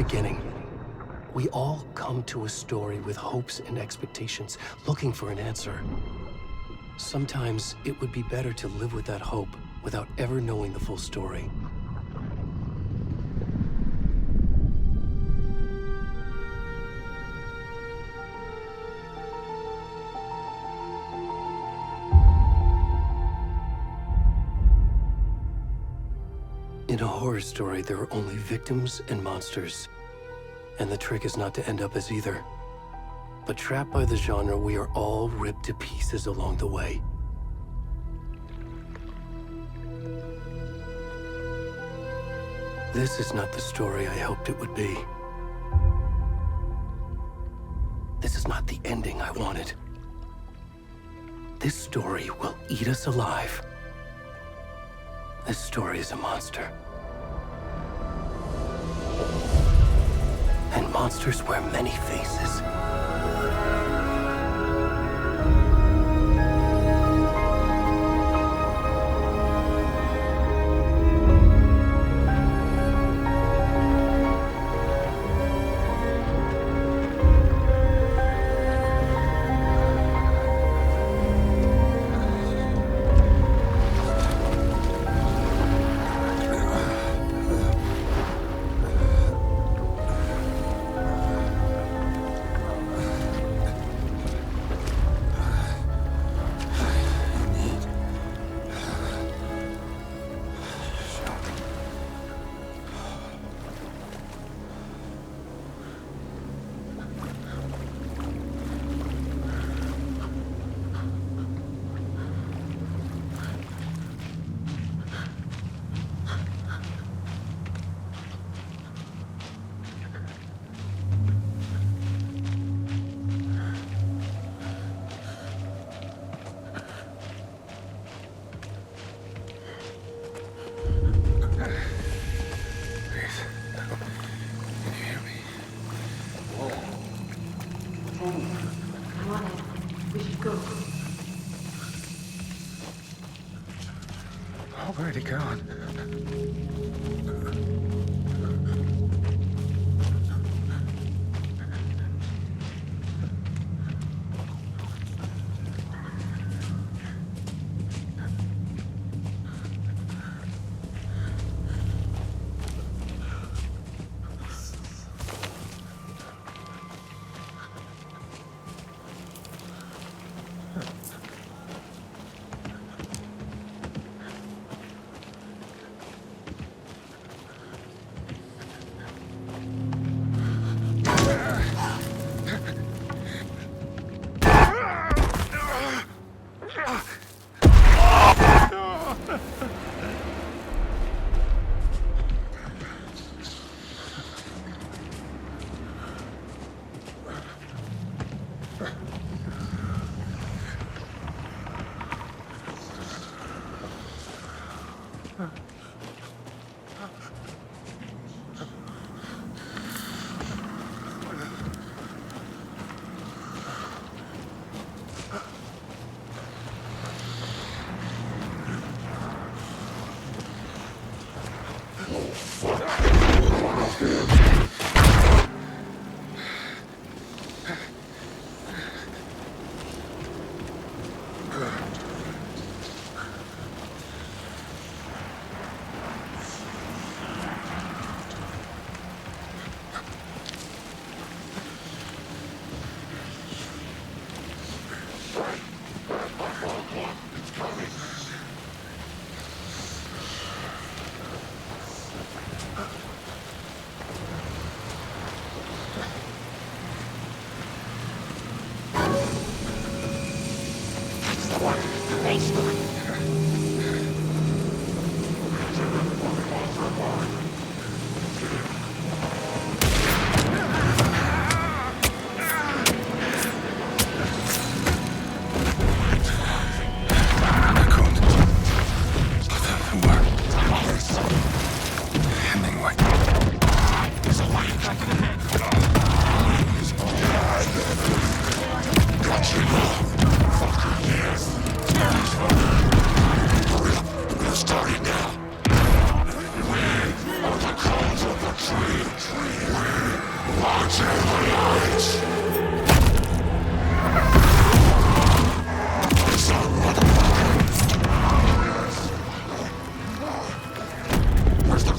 beginning. We all come to a story with hopes and expectations, looking for an answer. Sometimes it would be better to live with that hope without ever knowing the full story. In a horror story, there are only victims and monsters. And the trick is not to end up as either. But trapped by the genre, we are all ripped to pieces along the way. This is not the story I hoped it would be. This is not the ending I wanted. This story will eat us alive. This story is a monster. And monsters wear many faces. Where'd he gone?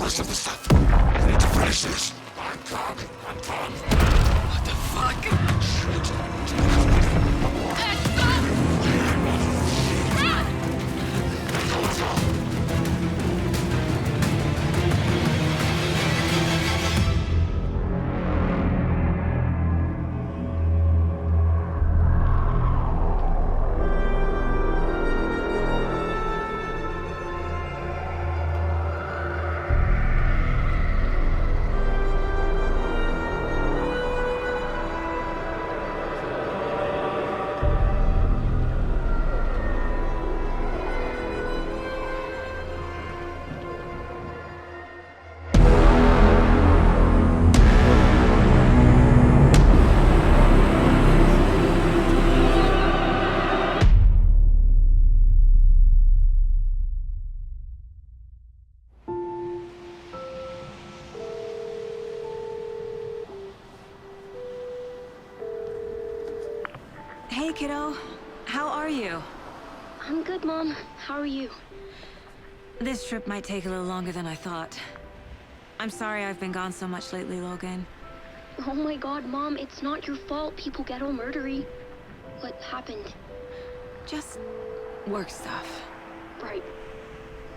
rest of the stuff. I need to finish this. What the fuck? Shit. Stop! Run! Hey, kiddo. How are you? I'm good, Mom. How are you? This trip might take a little longer than I thought. I'm sorry I've been gone so much lately, Logan. Oh my god, Mom, it's not your fault people get all murdery. What happened? Just work stuff. Right.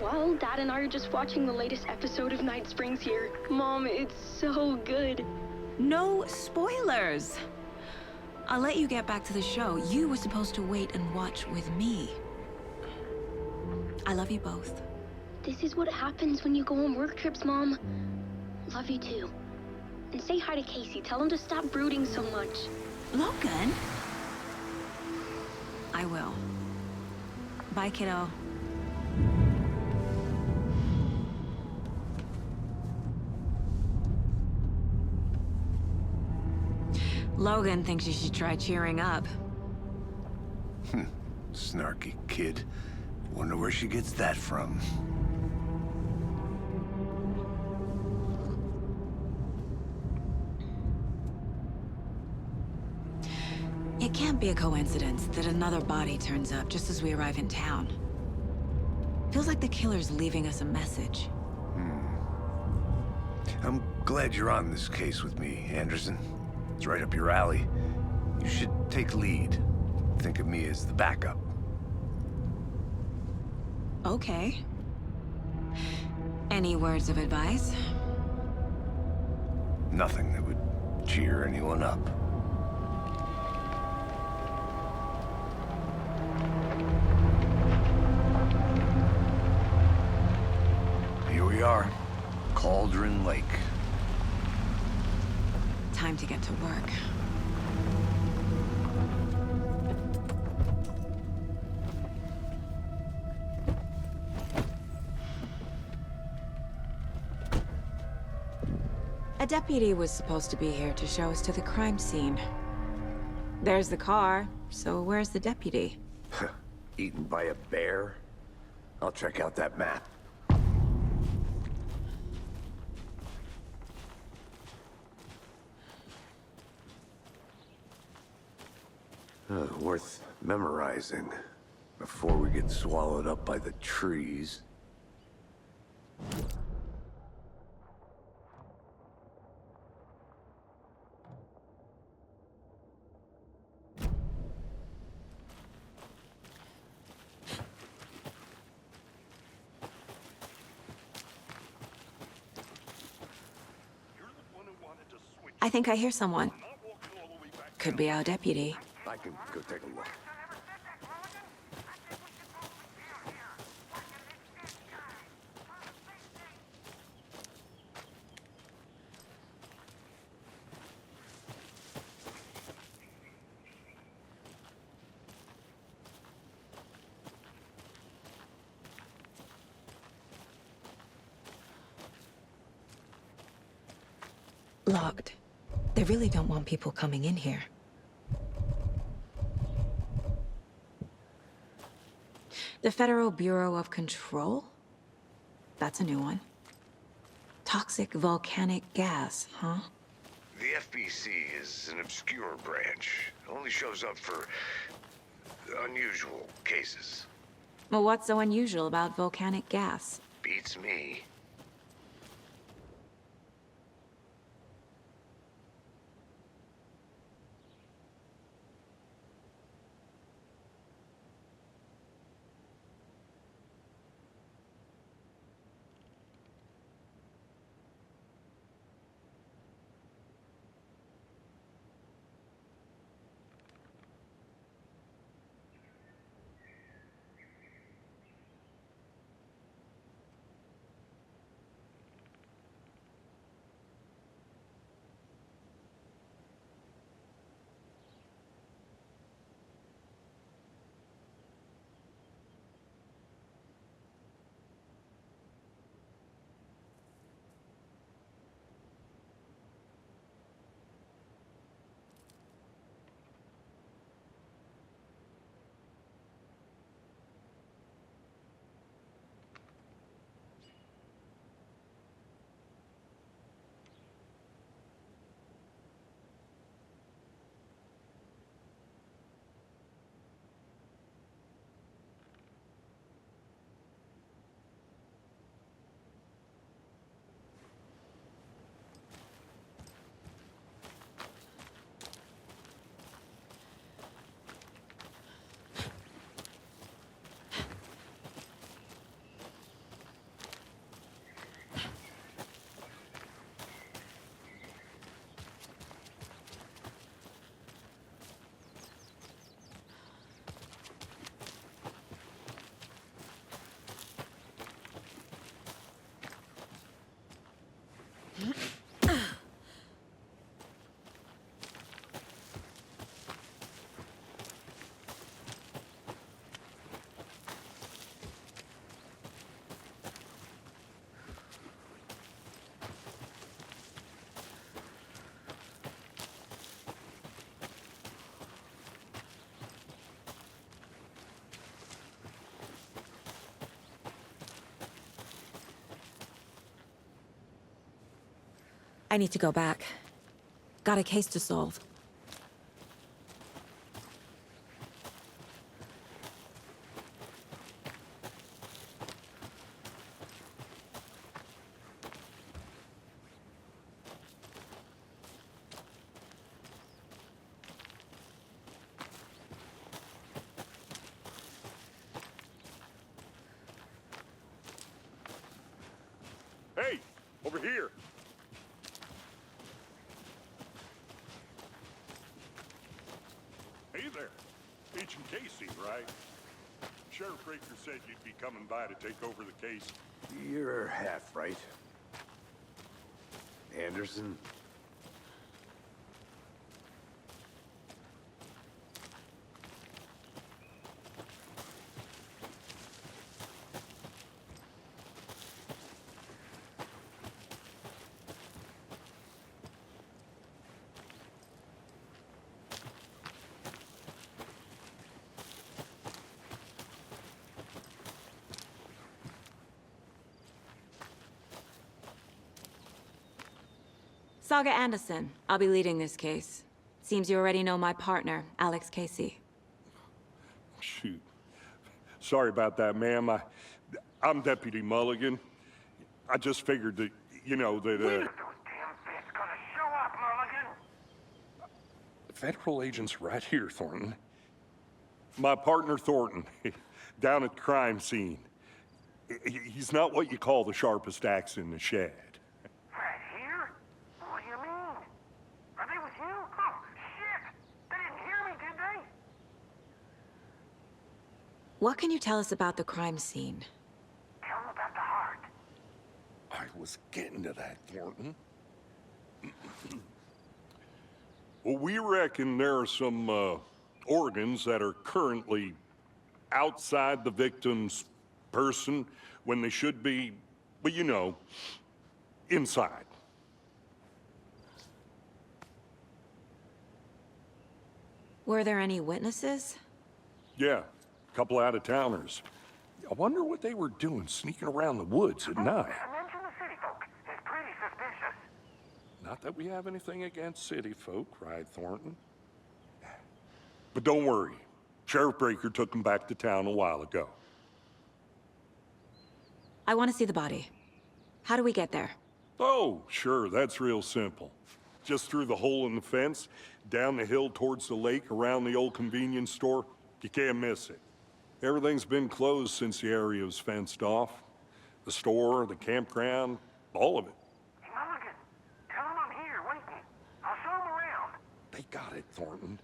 Well, Dad and I are just watching the latest episode of Night Springs here. Mom, it's so good. No spoilers! I'll let you get back to the show. You were supposed to wait and watch with me. I love you both. This is what happens when you go on work trips, Mom. Love you too. And say hi to Casey. Tell him to stop brooding so much. Logan? I will. Bye, kiddo. Logan thinks you should try cheering up. Snarky kid. Wonder where she gets that from. It can't be a coincidence that another body turns up just as we arrive in town. Feels like the killer's leaving us a message. I'm glad you're on this case with me, Anderson. It's right up your alley. You should take lead. Think of me as the backup. Okay. Any words of advice? Nothing that would cheer anyone up. Here we are. Cauldron Lake. Time to get to work. A deputy was supposed to be here to show us to the crime scene. There's the car, so where's the deputy? Eaten by a bear? I'll check out that map. Worth memorizing before we get swallowed up by the trees. I think I hear someone. Could be our deputy. I can go take a look. Locked. They really don't want people coming in here. The Federal Bureau of Control? That's a new one. Toxic volcanic gas, huh? The FBC is an obscure branch. Only shows up for unusual cases. Well, what's so unusual about volcanic gas? Beats me. I need to go back. Got a case to solve. Hey, over here. Hey there. Agent Casey, right? Sheriff Baker said you'd be coming by to take over the case. You're half right. Anderson? Saga Андерсон. I'll be leading this case. Seems you already know my partner, Alex Casey. Shoot. Sorry about that, ma'am. I'm Deputy Mulligan. I just figured that, you know, that, When are those damn fists gonna show up, Mulligan? Federal agent's right here, Thornton. My partner, Thornton, down at the crime scene. He's not what you call the sharpest axe in the shed. Right here? What do you mean? Are they with you? Oh, shit! They didn't hear me, did they? What can you tell us about the crime scene? Tell them about the heart. I was getting to that, Thornton. Well, we reckon there are some organs that are currently outside the victim's person when they should be, well, you know, inside. Were there any witnesses? Yeah, a couple out-of-towners. I wonder what they were doing sneaking around the woods at night. Mention the city folk. It's pretty suspicious. Not that we have anything against city folk, cried Thornton. But don't worry. Sheriff Baker took them back to town a while ago. I want to see the body. How do we get there? Oh, sure, that's real simple. Just through the hole in the fence, down the hill towards the lake, around the old convenience store. You can't miss it. Everything's been closed since the area was fenced off. The store, the campground, all of it. Hey, Mulligan, tell them I'm here, waiting. I'll show them around. They got it, Thornton.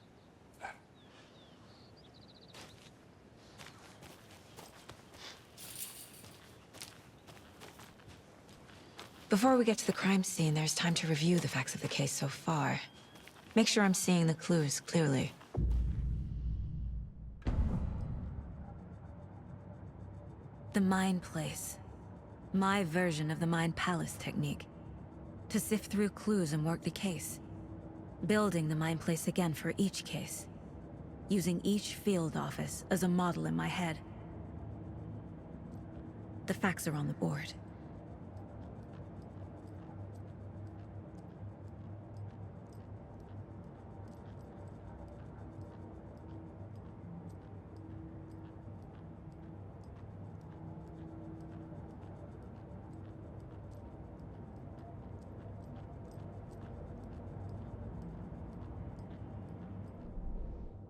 Before we get to the crime scene, there's time to review the facts of the case so far. Make sure I'm seeing the clues clearly. The Mind Place. My version of the Mind Palace technique. To sift through clues and work the case. Building the Mind Place again for each case. Using each field office as a model in my head. The facts are on the board.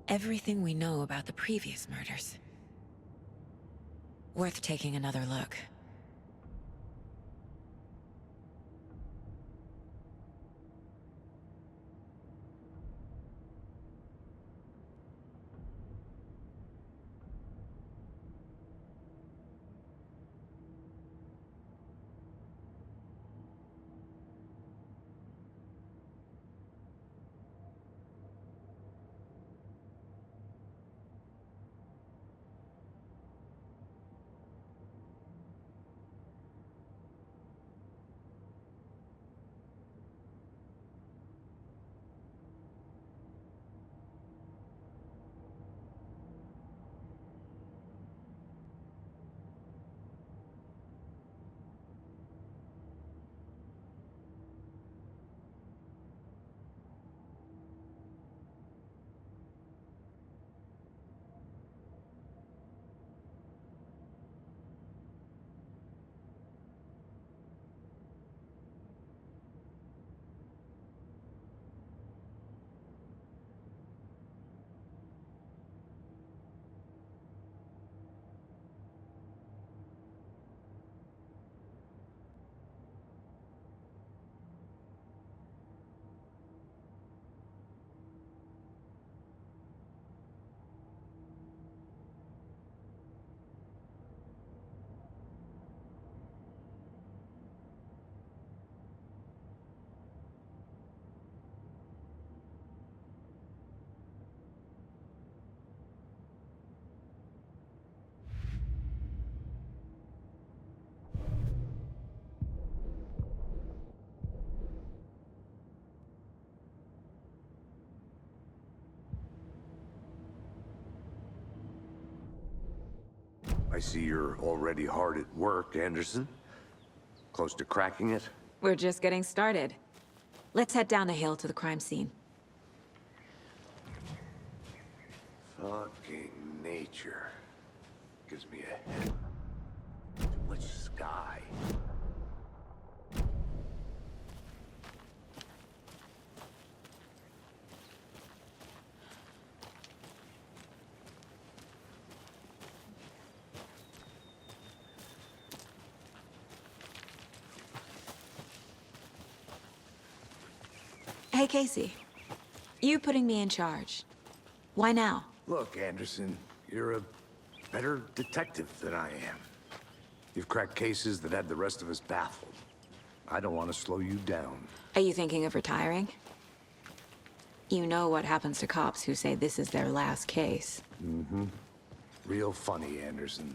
Everything we know about the previous murders. Worth taking another look. I see you're already hard at work, Anderson. Close to cracking it? We're just getting started. Let's head down the hill to the crime scene. Fucking nature. Gives me a head. Too much sky. Hey, Casey. You putting me in charge. Why now? Look, Anderson, you're a better detective than I am. You've cracked cases that had the rest of us baffled. I don't want to slow you down. Are you thinking of retiring? You know what happens to cops who say this is their last case. Mm-hmm. Real funny, Anderson.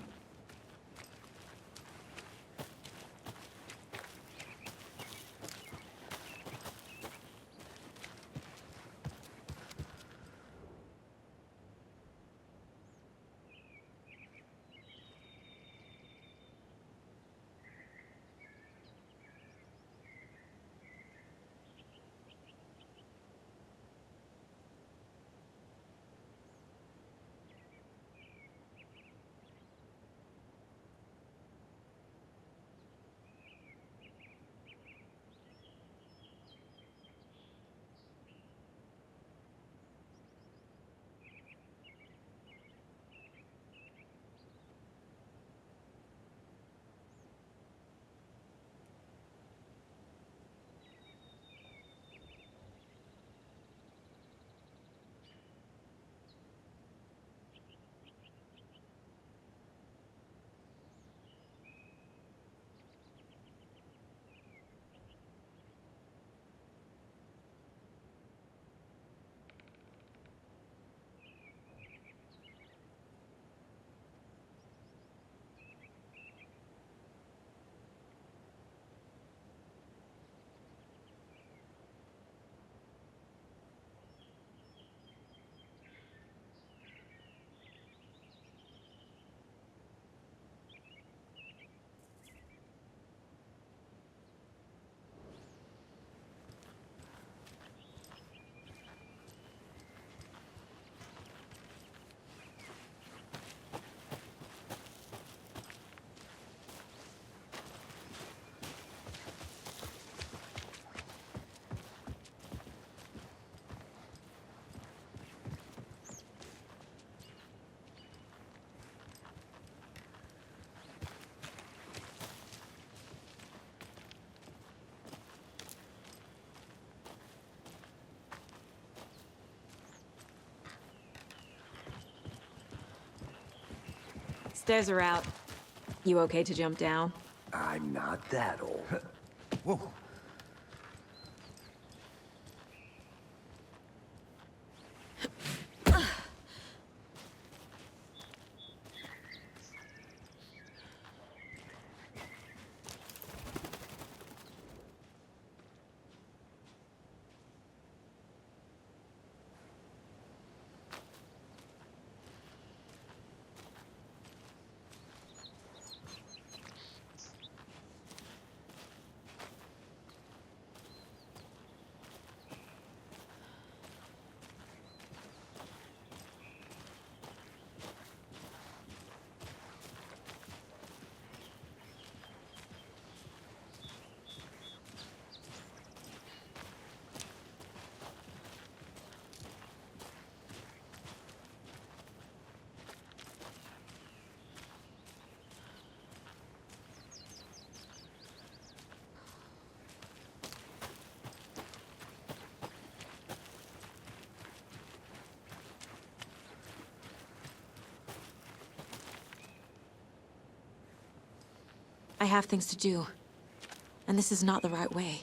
Stairs are out. You okay to jump down? I'm not that old. Whoa. I have things to do, and this is not the right way.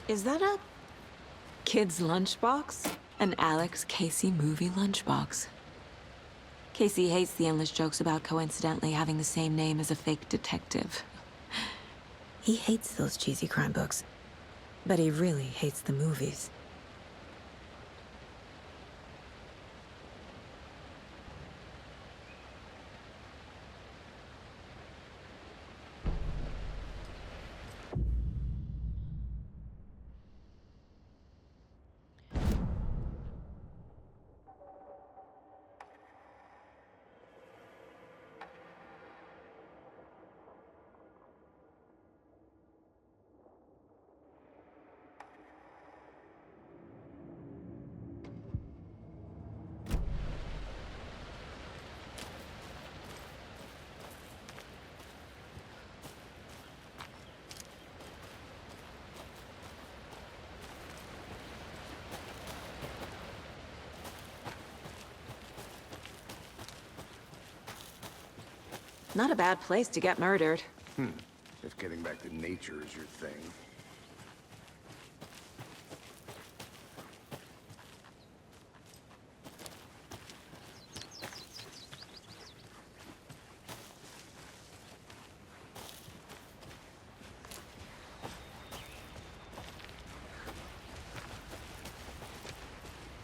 Is that a kid's lunchbox? An Alex Casey movie lunchbox. Casey hates the endless jokes about coincidentally having the same name as a fake detective. He hates those cheesy crime books, but he really hates the movies. Not a bad place to get murdered. If getting back to nature is your thing.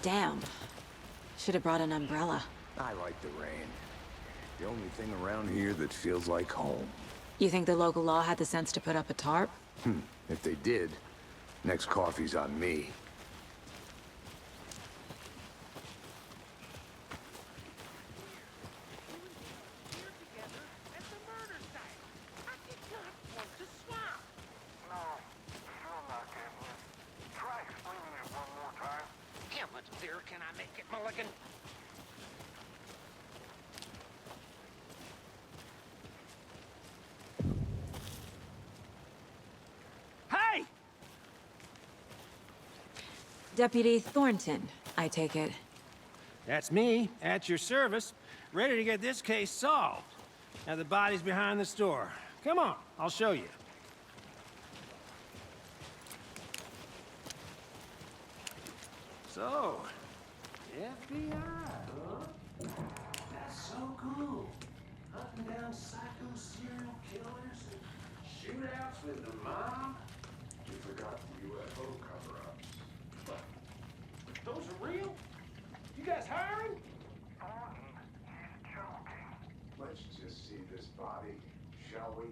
Damn. Should have brought an umbrella. I like the rain. The only thing around here that feels like home. You think the local law had the sense to put up a tarp? If they did, next coffee's on me. Deputy Thornton, I take it. That's me, at your service, ready to get this case solved. Now the body's behind the store. Come on, I'll show you. So, FBI, huh? That's so cool. Hunting down psycho serial killers and shootouts with the mob. You forgot the UFO cover-ups. What? Those are real? You guys hiring? He's joking. Let's just see this body, shall we?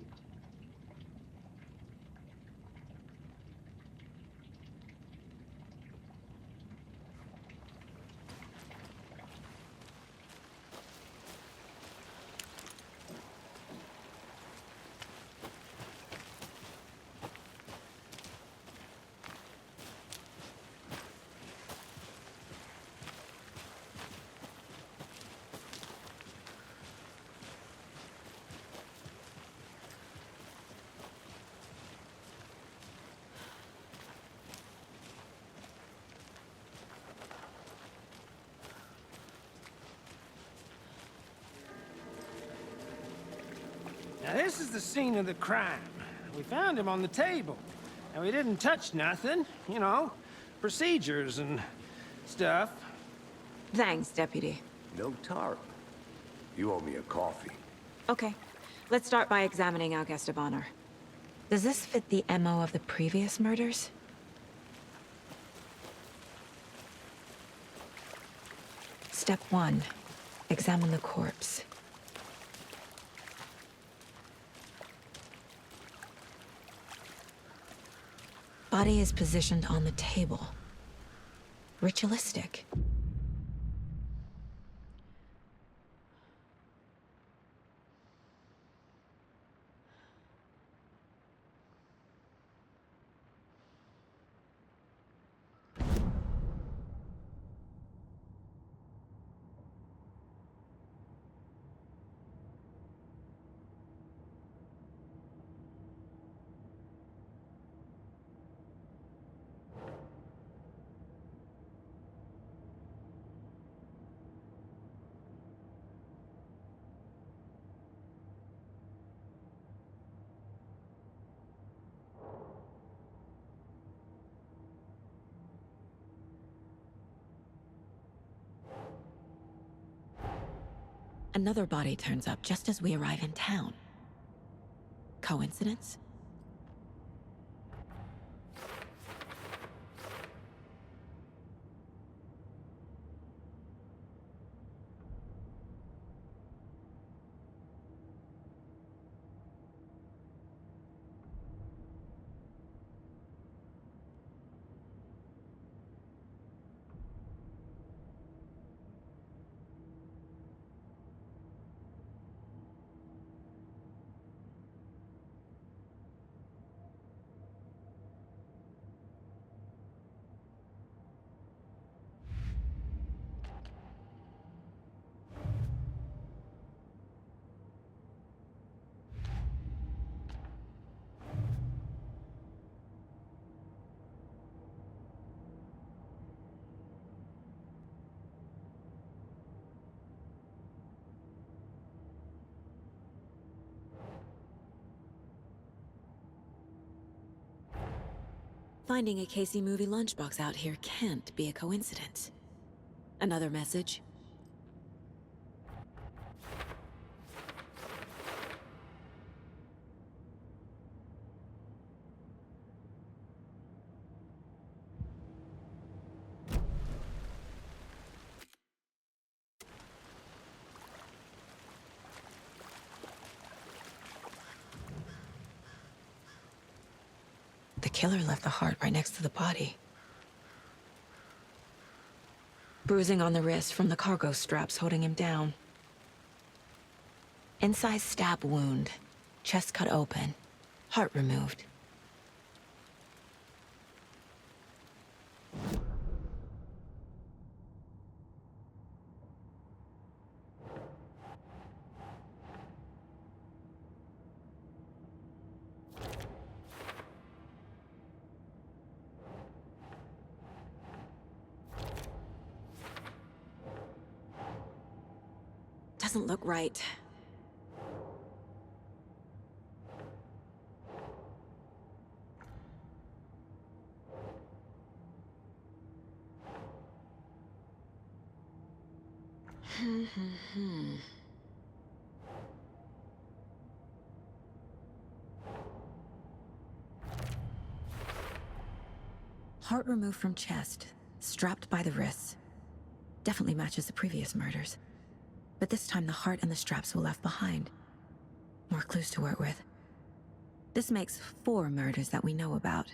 Now this is the scene of the crime. We found him on the table. And we didn't touch nothing, you know, procedures and stuff. Thanks, Deputy. No tarp. You owe me a coffee. Okay, let's start by examining our guest of honor. Does this fit the MO of the previous murders? Step 1. Examine the corpse. Body is positioned on the table. Ritualistic. Another body turns up just as we arrive in town. Coincidence? Finding a Casey movie lunchbox out here can't be a coincidence. Another message? The killer left the heart right next to the body. Bruising on the wrist from the cargo straps holding him down. Incised stab wound, chest cut open, heart removed. Doesn't look right. Heart removed from chest, strapped by the wrists. Definitely matches the previous murders. But this time the heart and the straps were left behind. More clues to work with. This makes 4 murders that we know about.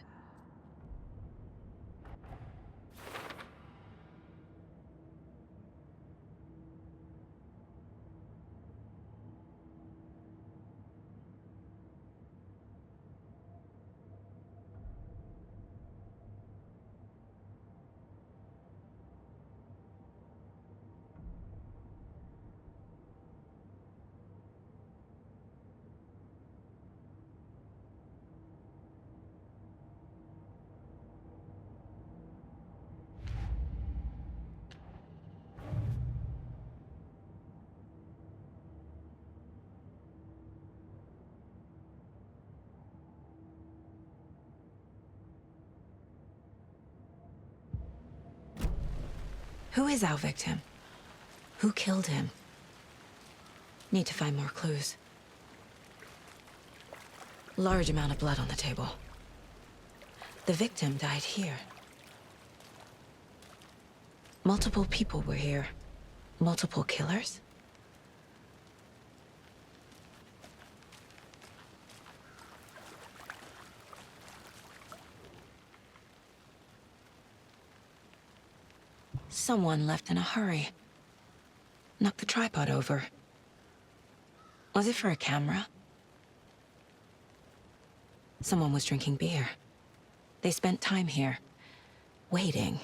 Who is our victim? Who killed him? Need to find more clues. Large amount of blood on the table. The victim died here. Multiple people were here. Multiple killers? Someone left in a hurry. Knocked the tripod over. Was it for a camera? Someone was drinking beer. They spent time here, waiting.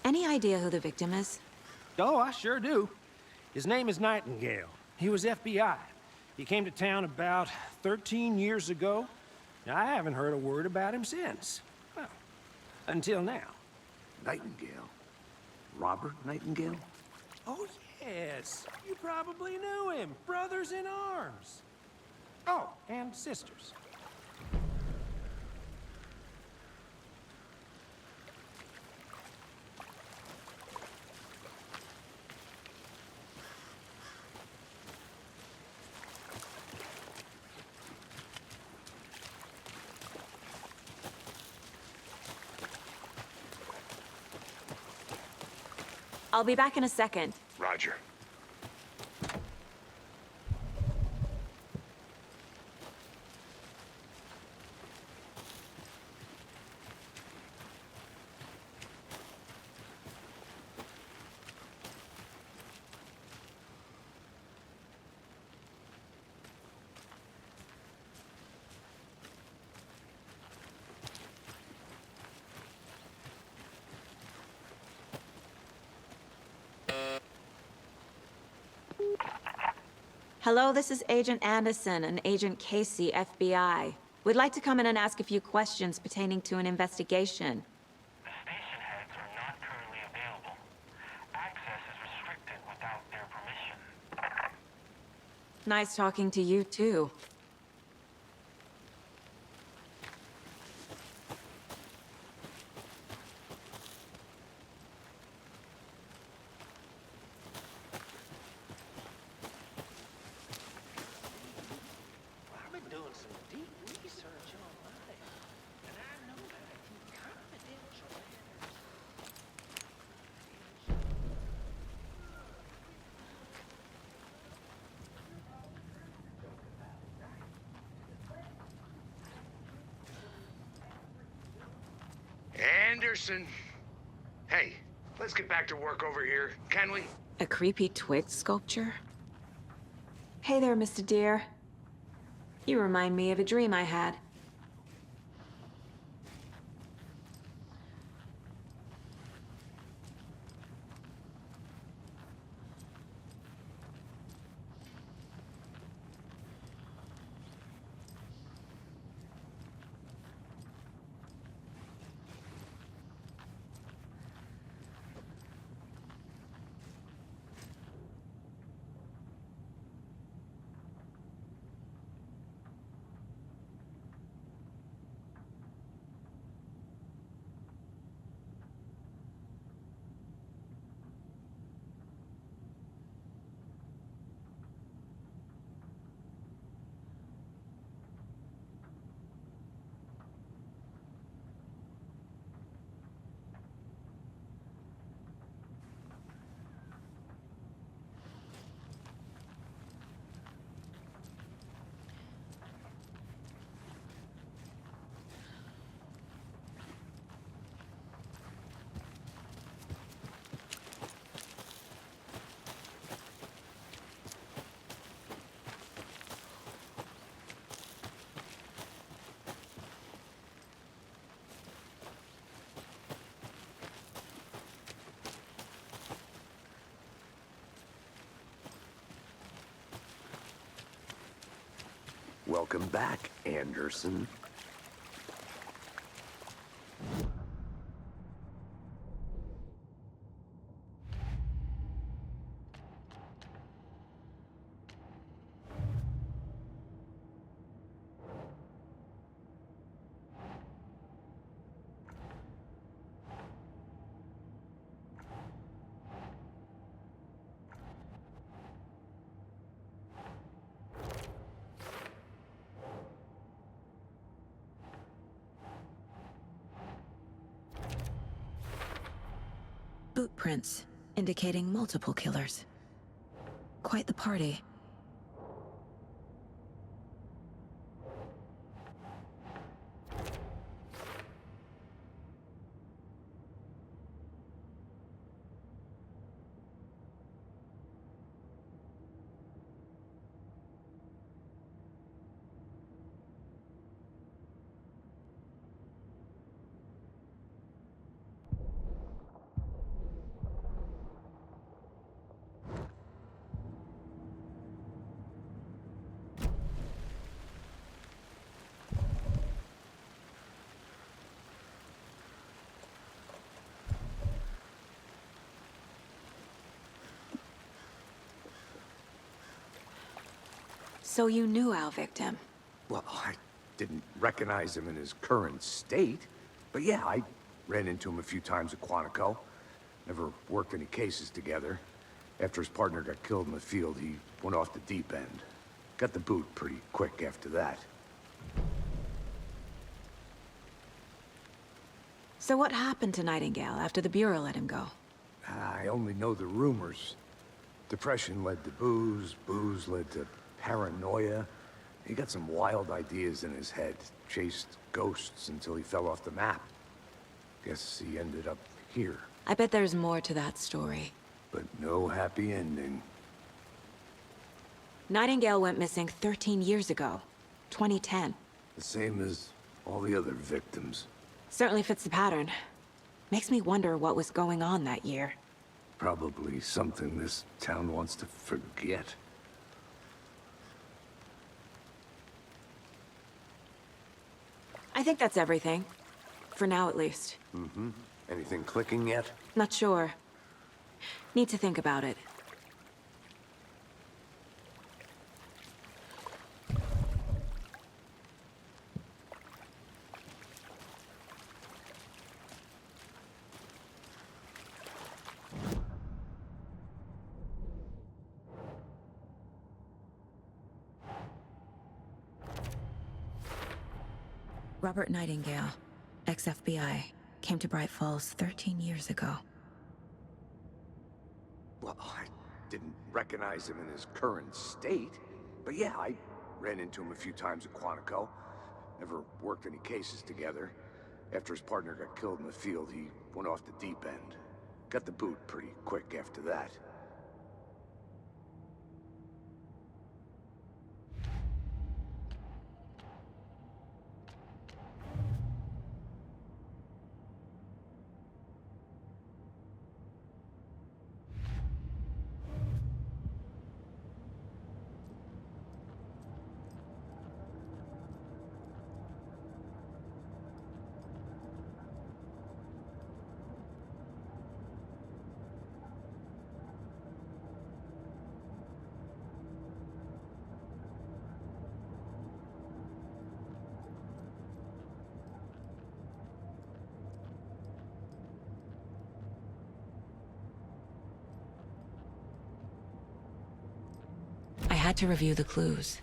Any idea who the victim is? Oh, I sure do. His name is Nightingale. He was FBI. He came to town about 13 years ago. I haven't heard a word about him since. Well, until now. Nightingale? Robert Nightingale? Oh, yes. You probably knew him. Brothers in arms. Oh, and sisters. I'll be back in a second. Roger. Hello, this is Agent Anderson and Agent Casey, FBI. We'd like to come in and ask a few questions pertaining to an investigation. The station heads are not currently available. Access is restricted without their permission. Nice talking to you, too. I've been doing some deep research on life, and I know how to keep confidential matters. Anderson! Hey, let's get back to work over here, can we? A creepy twig sculpture? Hey there, Mr. Deer. You remind me of a dream I had. Welcome back, Anderson. Boot prints, indicating multiple killers. Quite the party. So you knew our victim? Well, I didn't recognize him in his current state. But yeah, I ran into him a few times at Quantico. Never worked any cases together. After his partner got killed in the field, he went off the deep end. Got the boot pretty quick after that. So what happened to Nightingale after the Bureau let him go? I only know the rumors. Depression led to booze, booze led to paranoia. He got some wild ideas in his head, chased ghosts until he fell off the map. Guess he ended up here. I bet there's more to that story. But no happy ending. Nightingale went missing 13 years ago, 2010. The same as all the other victims. Certainly fits the pattern. Makes me wonder what was going on that year. Probably something this town wants to forget. I think that's everything. For now, at least. Anything clicking yet? Not sure. Need to think about it. Robert Nightingale, ex-FBI, came to Bright Falls 13 years ago. Well, I didn't recognize him in his current state. But yeah, I ran into him a few times at Quantico. Never worked any cases together. After his partner got killed in the field, he went off the deep end. Got the boot pretty quick after that. I had to review the clues.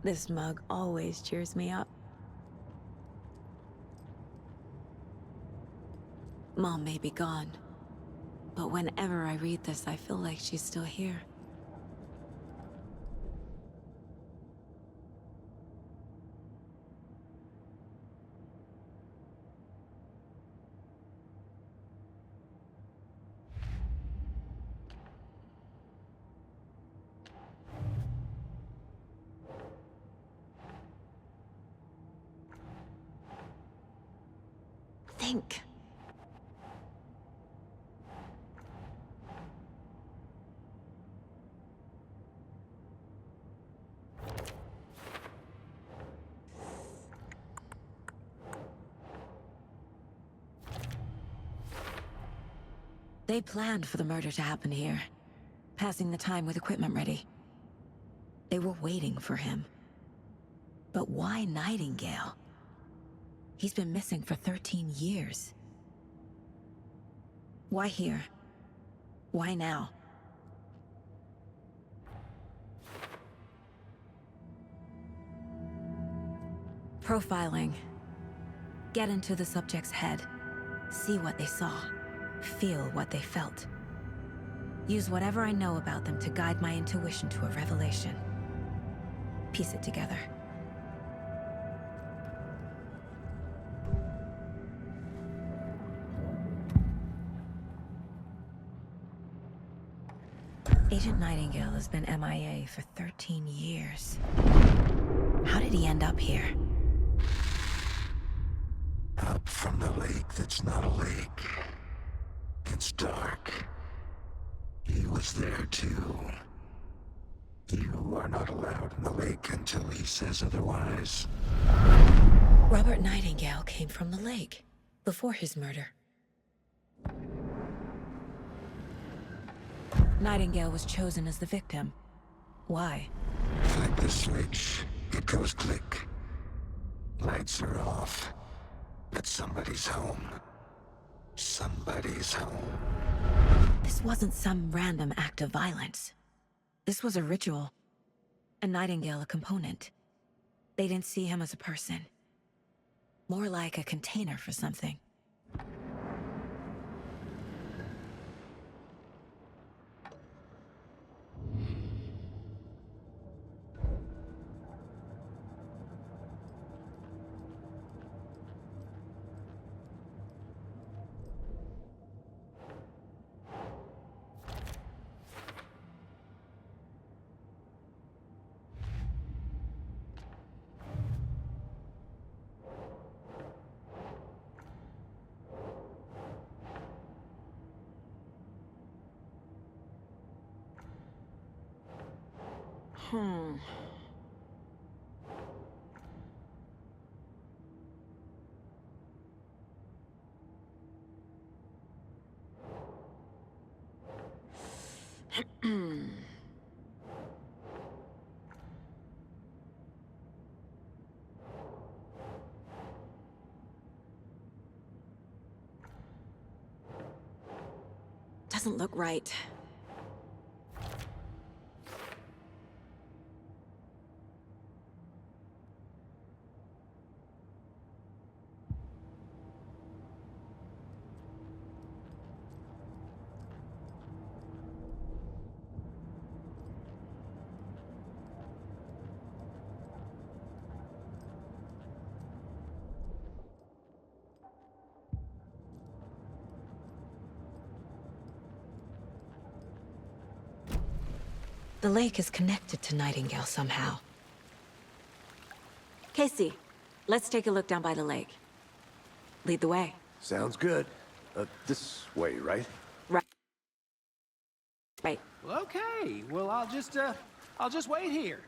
This mug always cheers me up. Mom may be gone, but whenever I read this, I feel like she's still here. Think. They planned for the murder to happen here, passing the time with equipment ready. They were waiting for him. But why Nightingale? He's been missing for 13 years. Why here? Why now? Profiling. Get into the subject's head. See what they saw. Feel what they felt. Use whatever I know about them to guide my intuition to a revelation. Piece it together. Agent Nightingale has been MIA for 13 years. How did he end up here? Up from the lake that's not a lake. It's dark. He was there too. You are not allowed in the lake until he says otherwise. Robert Nightingale came from the lake, before his murder. Nightingale was chosen as the victim. Why? Flip the switch, it goes click. Lights are off. But somebody's home. Somebody's home. This wasn't some random act of violence. This was a ritual. And Nightingale a component. They didn't see him as a person. More like a container for something. Doesn't look right. The lake is connected to Nightingale somehow. Casey, let's take a look down by the lake. Lead the way. Sounds good. This way, right? Right. Right. Well, okay. Well, I'll just wait here.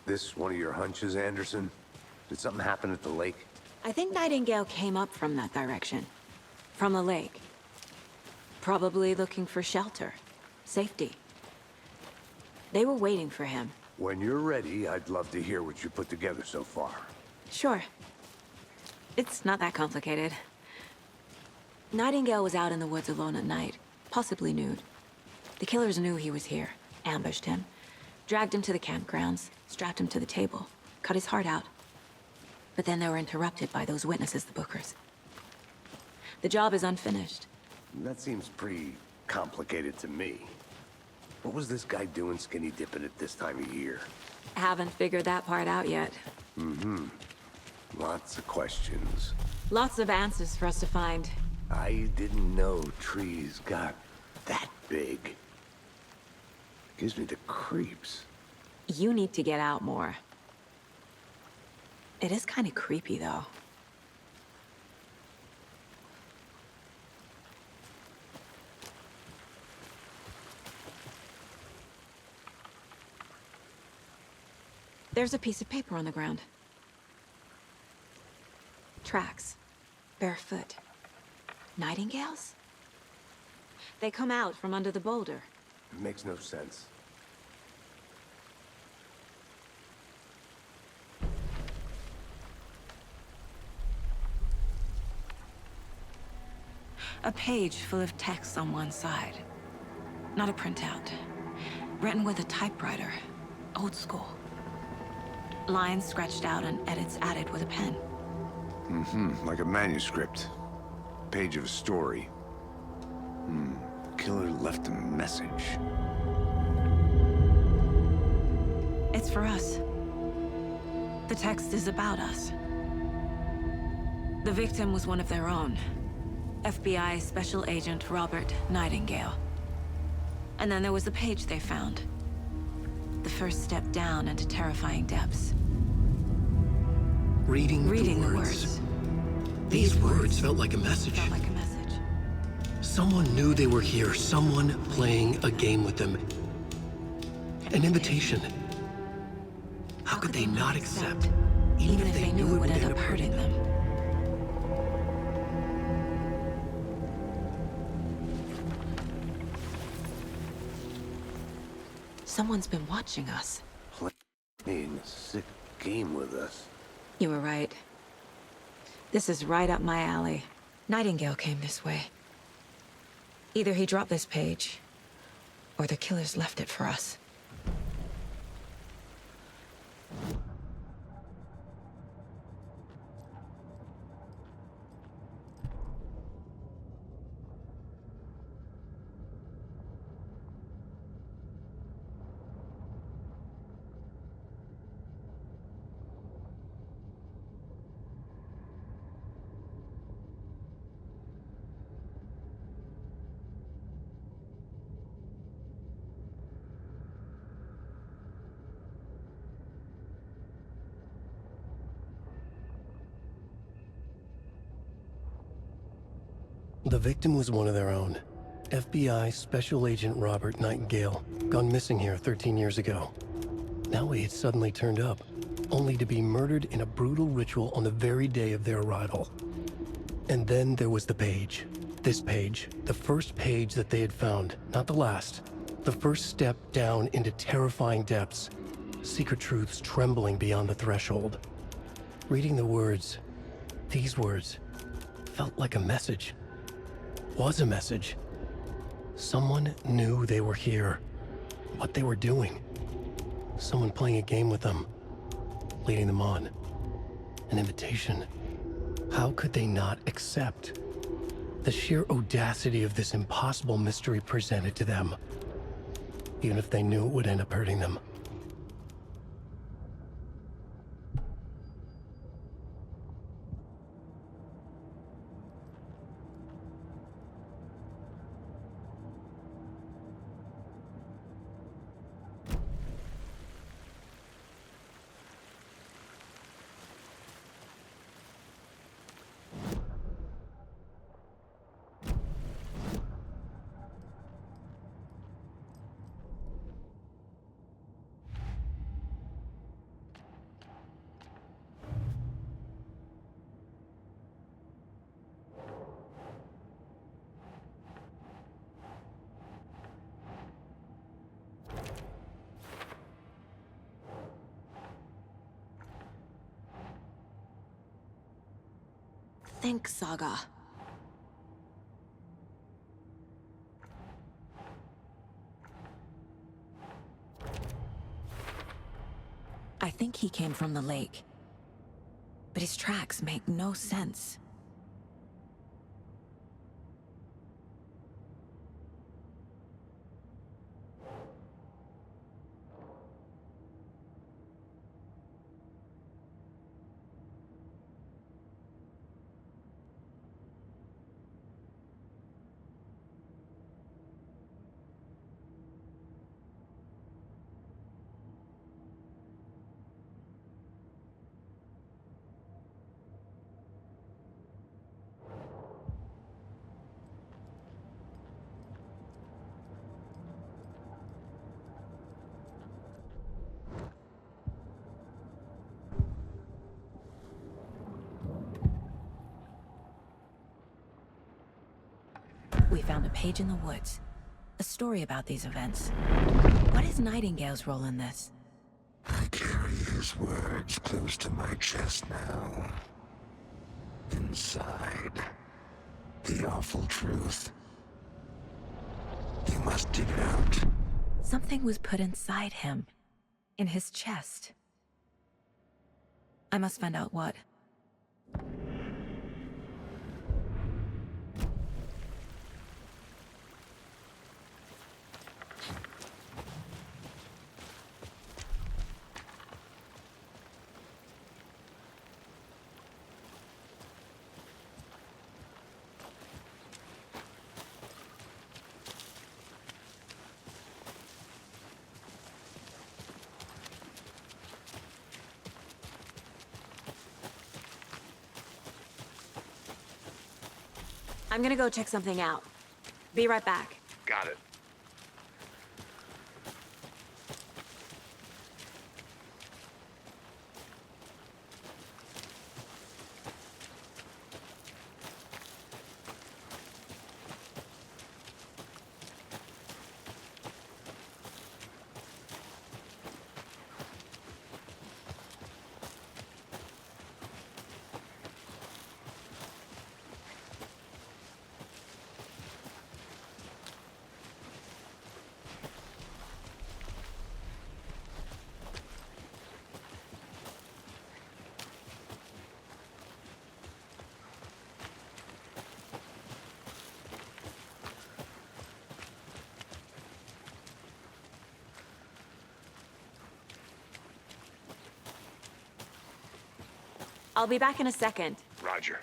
This one of your hunches, Anderson? Did something happen at the lake? I think Nightingale came up from that direction. From the lake. Probably looking for shelter. Safety. They were waiting for him. When you're ready, I'd love to hear what you put together so far. Sure. It's not that complicated. Nightingale was out in the woods alone at night, possibly nude. The killers knew he was here, ambushed him, dragged him to the campgrounds, strapped him to the table, cut his heart out. But then they were interrupted by those witnesses, the Bookers. The job is unfinished. That seems pretty complicated to me. What was this guy doing skinny dipping at this time of year? Haven't figured that part out yet. Lots of questions. Lots of answers for us to find. I didn't know trees got that big. Gives me the creeps. You need to get out more. It is kind of creepy, though. There's a piece of paper on the ground. Tracks. Barefoot. Nightingales? They come out from under the boulder. It makes no sense. A page full of text on one side. Not a printout. Written with a typewriter. Old school. Lines scratched out and edits added with a pen. Like a manuscript. Page of a story. The killer left a message. It's for us. The text is about us. The victim was one of their own. FBI Special Agent Robert Nightingale. And then there was the page they found. The first step down into terrifying depths. Reading the words. These words felt like a message. Felt like a message. Someone knew they were here, someone playing a game with them. An invitation. How could they not accept, even if they knew it would end up hurting them? Someone's been watching us. Playing a sick game with us. You were right. This is right up my alley. Nightingale came this way. Either he dropped this page, or the killers left it for us. The victim was one of their own. FBI Special Agent Robert Nightingale, gone missing here 13 years ago. Now he had suddenly turned up, only to be murdered in a brutal ritual on the very day of their arrival. And then there was the page. This page, the first page that they had found, not the last. The first step down into terrifying depths. Secret truths trembling beyond the threshold. Reading the words, these words, felt like a message. Was a message. Someone knew they were here, what they were doing. Someone playing a game with them, leading them on. An invitation. How could they not accept? The sheer audacity of this impossible mystery presented to them, even if they knew it would end up hurting them. think, Saga. I think he came from the lake. But his tracks make no sense. We found a page in the woods. A story about these events. What is Nightingale's role in this? I carry his words close to my chest now. Inside, the awful truth. You must dig it out. Something was put inside him. In his chest. I must find out what. I'm gonna go check something out. Be right back. Got it. I'll be back in a second. Roger.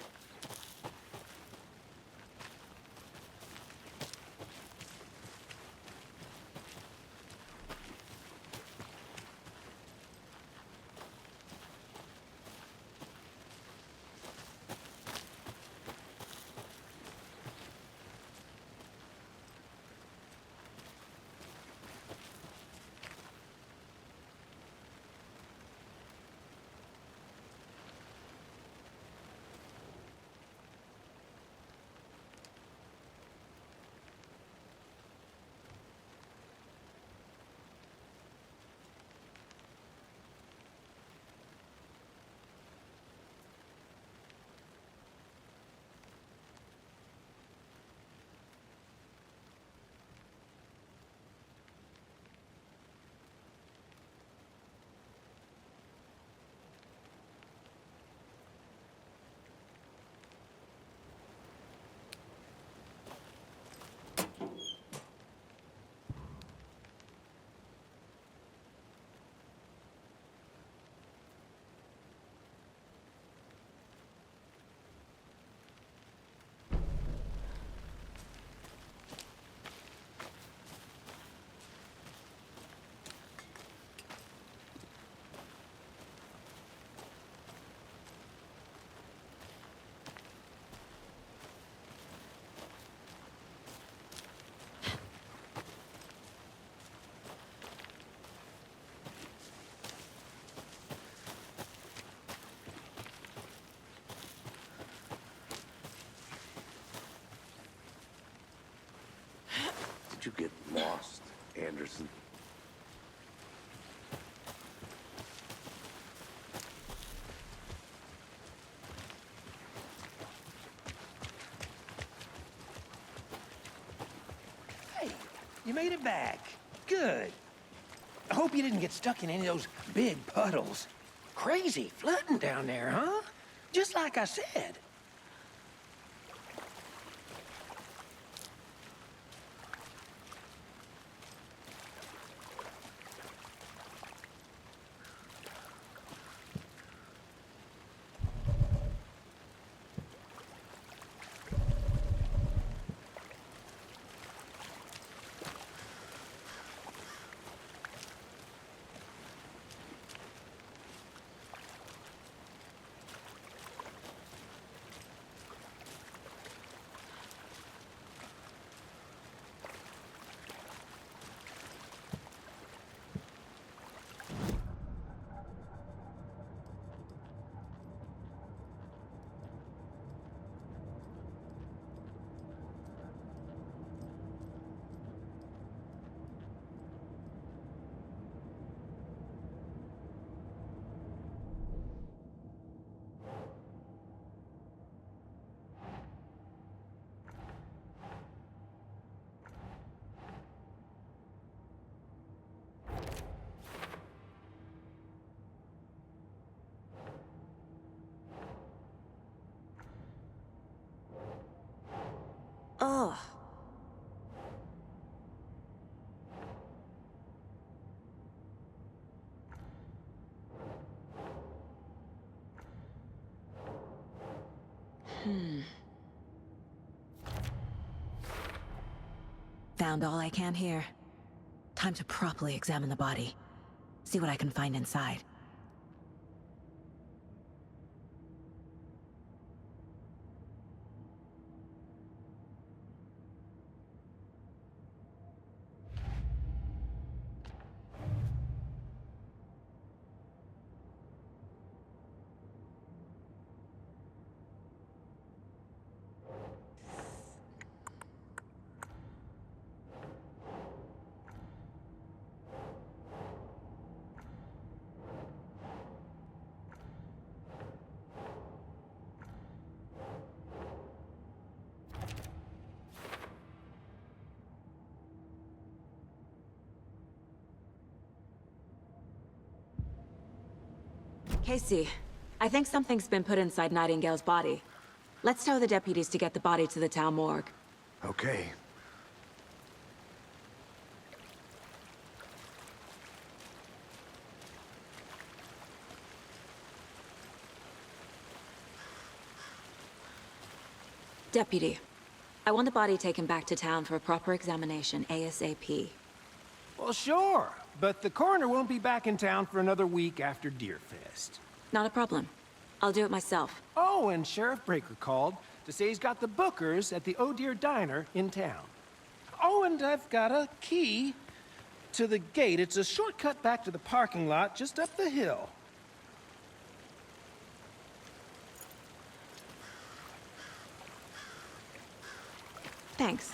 Did you get lost, Anderson? You made it back. Good. I hope you didn't get stuck in any of those big puddles. Crazy flooding down there, huh? Just like I said. Ugh. Found all I can here. Time to properly examine the body. See what I can find inside. Casey, I think something's been put inside Nightingale's body. Let's tell the deputies to get the body to the town morgue. Okay. Deputy, I want the body taken back to town for a proper examination ASAP. Well, sure. But the coroner won't be back in town for another week after Deerfest. Not a problem. I'll do it myself. Oh, and Sheriff Breaker called to say he's got the bookers at the Oh Dear Diner in town. Oh, and I've got a key to the gate. It's a shortcut back to the parking lot just up the hill. Thanks.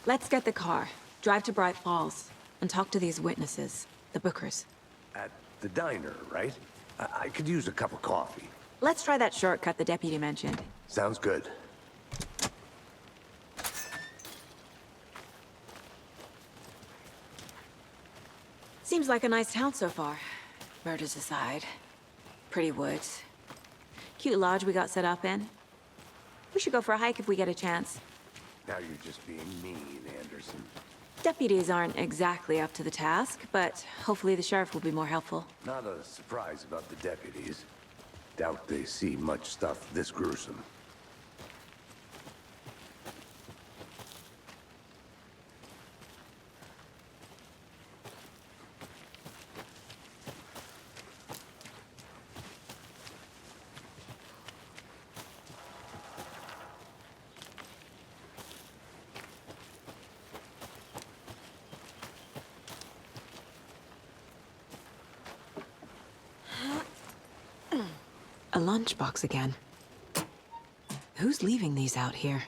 Let's get the car, drive to Bright Falls, and talk to these witnesses, the bookers. At the diner, right? I could use a cup of coffee. Let's try that shortcut the deputy mentioned. Sounds good. Seems like a nice town so far. Murders aside. Pretty woods. Cute lodge we got set up in. We should go for a hike if we get a chance. Now you're just being mean, Anderson. Deputies aren't exactly up to the task, but hopefully the sheriff will be more helpful. Not a surprise about the deputies. Doubt they see much stuff this gruesome. A lunchbox again. Who's leaving these out here?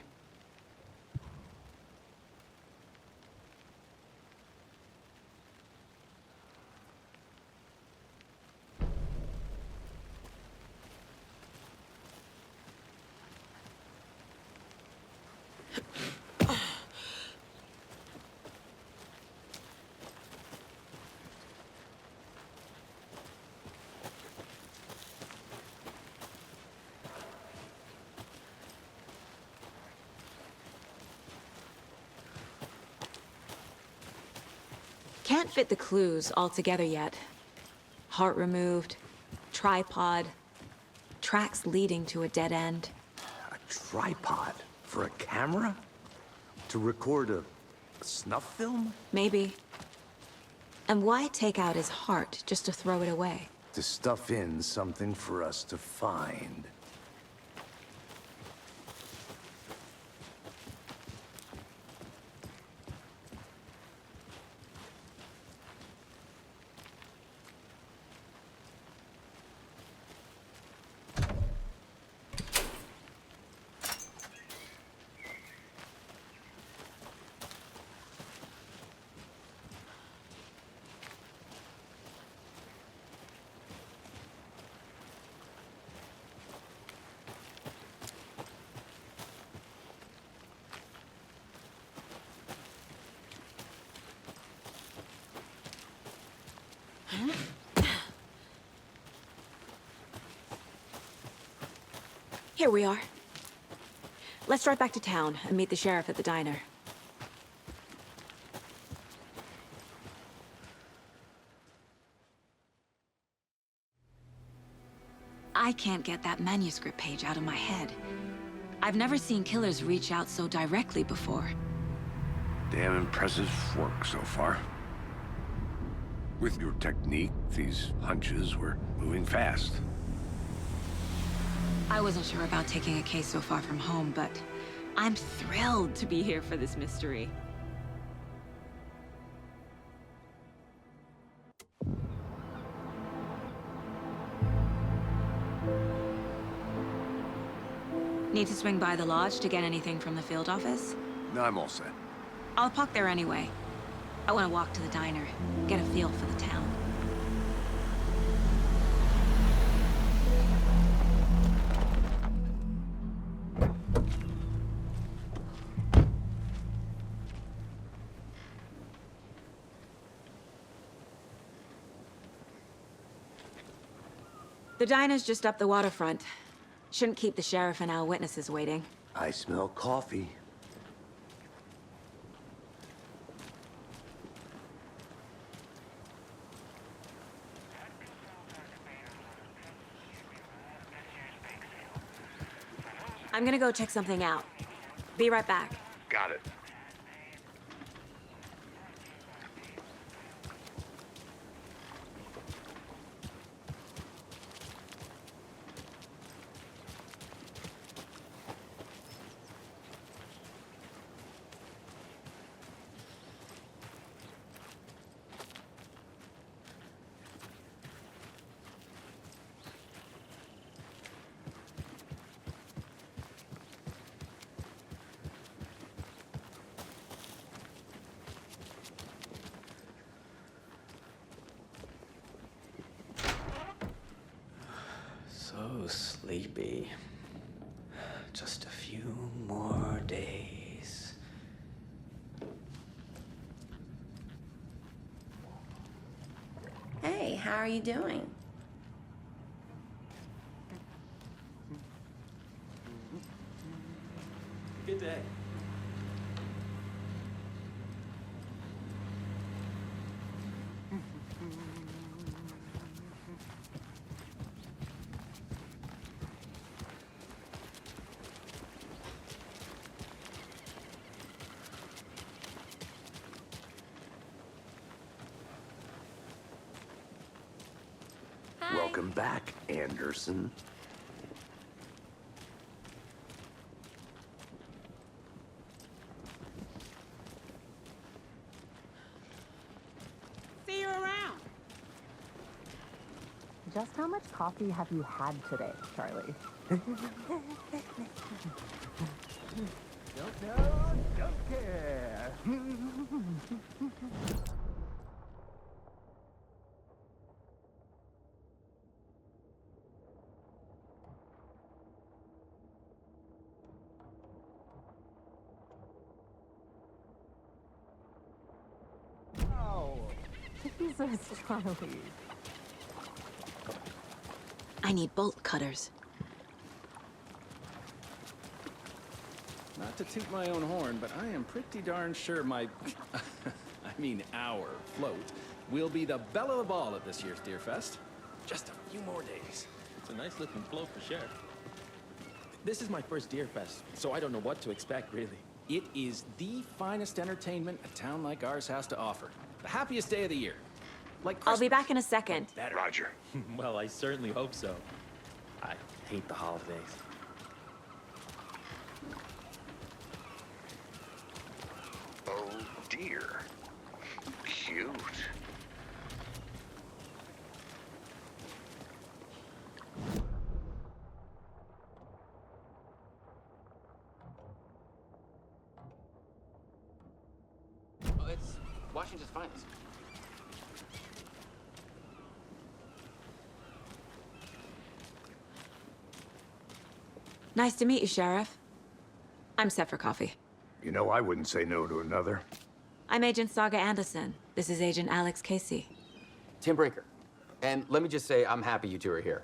can't fit the clues all together yet. Heart removed, tripod, tracks leading to a dead end. A tripod? For a camera? To record a snuff film? Maybe. And why take out his heart just to throw it away? To stuff in something for us to find. Here we are. Let's drive back to town and meet the sheriff at the diner. I can't get that manuscript page out of my head. I've never seen killers reach out so directly before. Damn impressive work so far. With your technique, these hunches were moving fast. I wasn't sure about taking a case so far from home, but I'm thrilled to be here for this mystery. Need to swing by the lodge to get anything from the field office? No, I'm all set. I'll park there anyway. I want to walk to the diner, get a feel for the town. The diner's just up the waterfront. Shouldn't keep the sheriff and our witnesses waiting. I smell coffee. I'm gonna go check something out. Be right back. Got it. So sleepy. Just a few more days. Hey, how are you doing? Good day. Welcome back, Anderson. See you around. Just how much coffee have you had today, Charlie? Don't know, don't care. Jesus, Charlie. I need bolt cutters. Not to toot my own horn, but I am pretty darn sure my... I mean our float, will be the belle of the ball at this year's Deer Fest. Just a few more days. It's a nice looking float for sure. This is my first Deer Fest, so I don't know what to expect, really. It is the finest entertainment a town like ours has to offer. The happiest day of the year. Like I'll be Christmas. back in a second. Better. Roger. Well, I certainly hope so. I hate the holidays. Oh dear. Cute. Oh, it's Washington's finest. Nice to meet you, Sheriff. I'm set for coffee. You know, I wouldn't say no to another. I'm Agent Saga Anderson. This is Agent Alex Casey. Tim Breaker. And let me just say, I'm happy you two are here.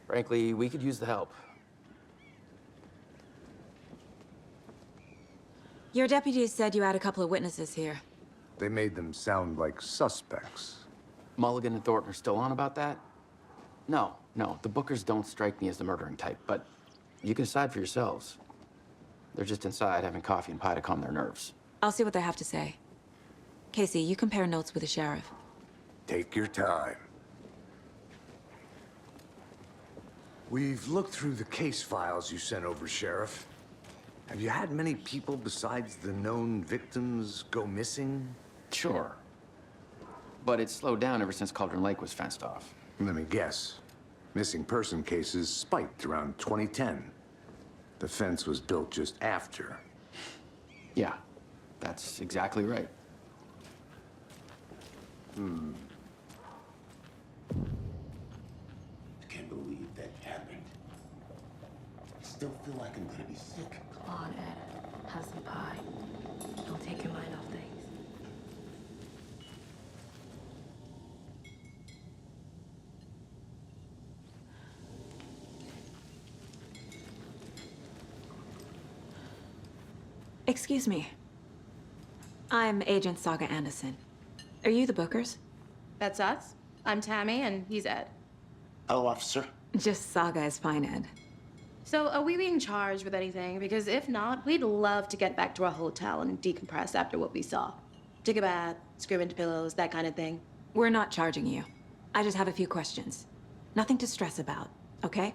Frankly, we could use the help. Your deputies said you had a couple of witnesses here. They made them sound like suspects. Mulligan and Thornton are still on about that? No, the Bookers don't strike me as the murdering type, but you can decide for yourselves. They're just inside having coffee and pie to calm their nerves. I'll see what they have to say. Casey, you compare notes with the sheriff. Take your time. We've looked through the case files you sent over, Sheriff. Have you had many people besides the known victims go missing? Sure. But it's slowed down ever since Cauldron Lake was fenced off. Let me guess. Missing person cases spiked around 2010. The fence was built just after. Yeah, that's exactly right. I can't believe that happened. I still feel like I'm gonna be sick. Come on, Ed. Have some pie. Don't take your mind off things. Excuse me. I'm Agent Saga Anderson. Are you the Bookers? That's us. I'm Tammy, and he's Ed. Hello, officer. Just Saga is fine, Ed. So, are we being charged with anything? Because if not, we'd love to get back to our hotel and decompress after what we saw. Take a bath, scream into pillows, that kind of thing. We're not charging you. I just have a few questions. Nothing to stress about, okay?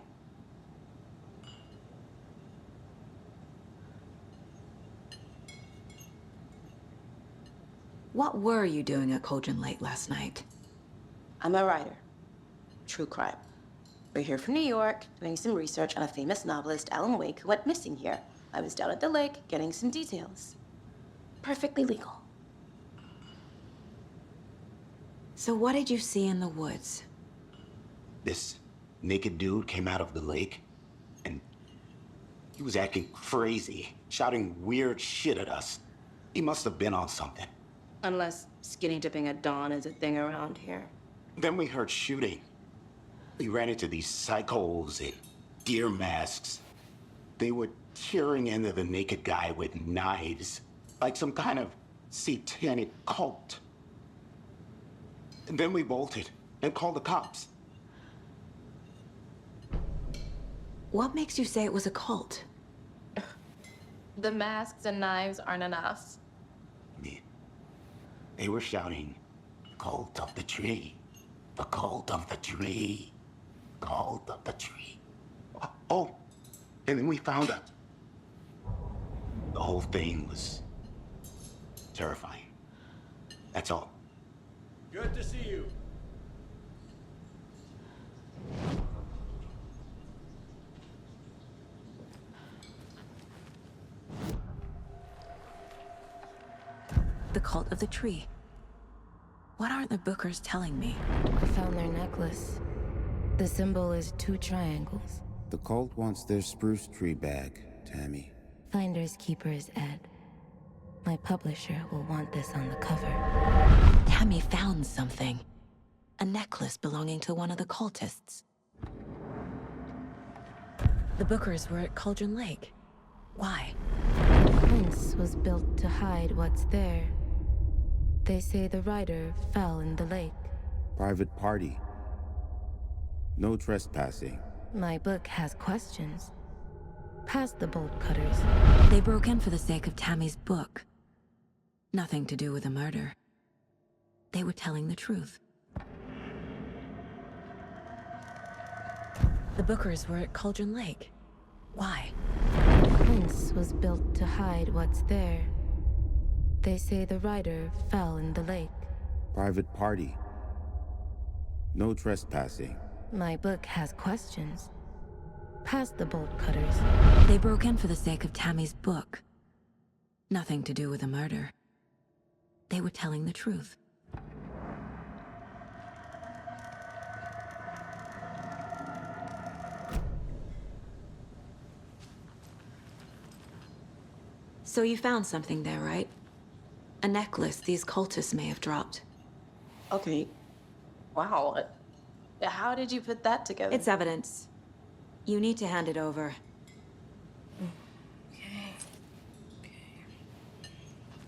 What were you doing at Cauldron Lake last night? I'm a writer. True crime. We're here from New York, doing some research on a famous novelist, Allan Weyk, who went missing here. I was down at the lake, getting some details. Perfectly legal. So what did you see in the woods? This naked dude came out of the lake, and he was acting crazy, shouting weird shit at us. He must have been on something. Unless skinny dipping at dawn is a thing around here. Then we heard shooting. We ran into these psychos in deer masks. They were tearing into the naked guy with knives, like some kind of satanic cult. And then we bolted and called the cops. What makes you say it was a cult? The masks and knives aren't enough. They were shouting, "Cult of the tree, the cult of the tree, cult of the tree." Oh, and then we found out. The whole thing was terrifying. That's all. Good to see you. The cult of the tree. What aren't the Bookers telling me? I found their necklace. The symbol is 2 triangles. The cult wants their spruce tree back, Tammy. Finders keepers, Ed. My publisher will want this on the cover. Tammy found something. A necklace belonging to one of the cultists. The Bookers were at Cauldron Lake. Why? The fence was built to hide what's there. They say the rider fell in the lake. Private party. No trespassing. My book has questions. Past the bolt cutters. They broke in for the sake of Tammy's book. Nothing to do with a murder. They were telling the truth. The Bookers were at Cauldron Lake. Why? The fence was built to hide what's there. They say the rider fell in the lake. Private party. No trespassing. My book has questions. Past the bolt cutters. They broke in for the sake of Tammy's book. Nothing to do with a murder. They were telling the truth. So you found something there, right? A necklace these cultists may have dropped. Okay. Wow. How did you put that together? It's evidence. You need to hand it over.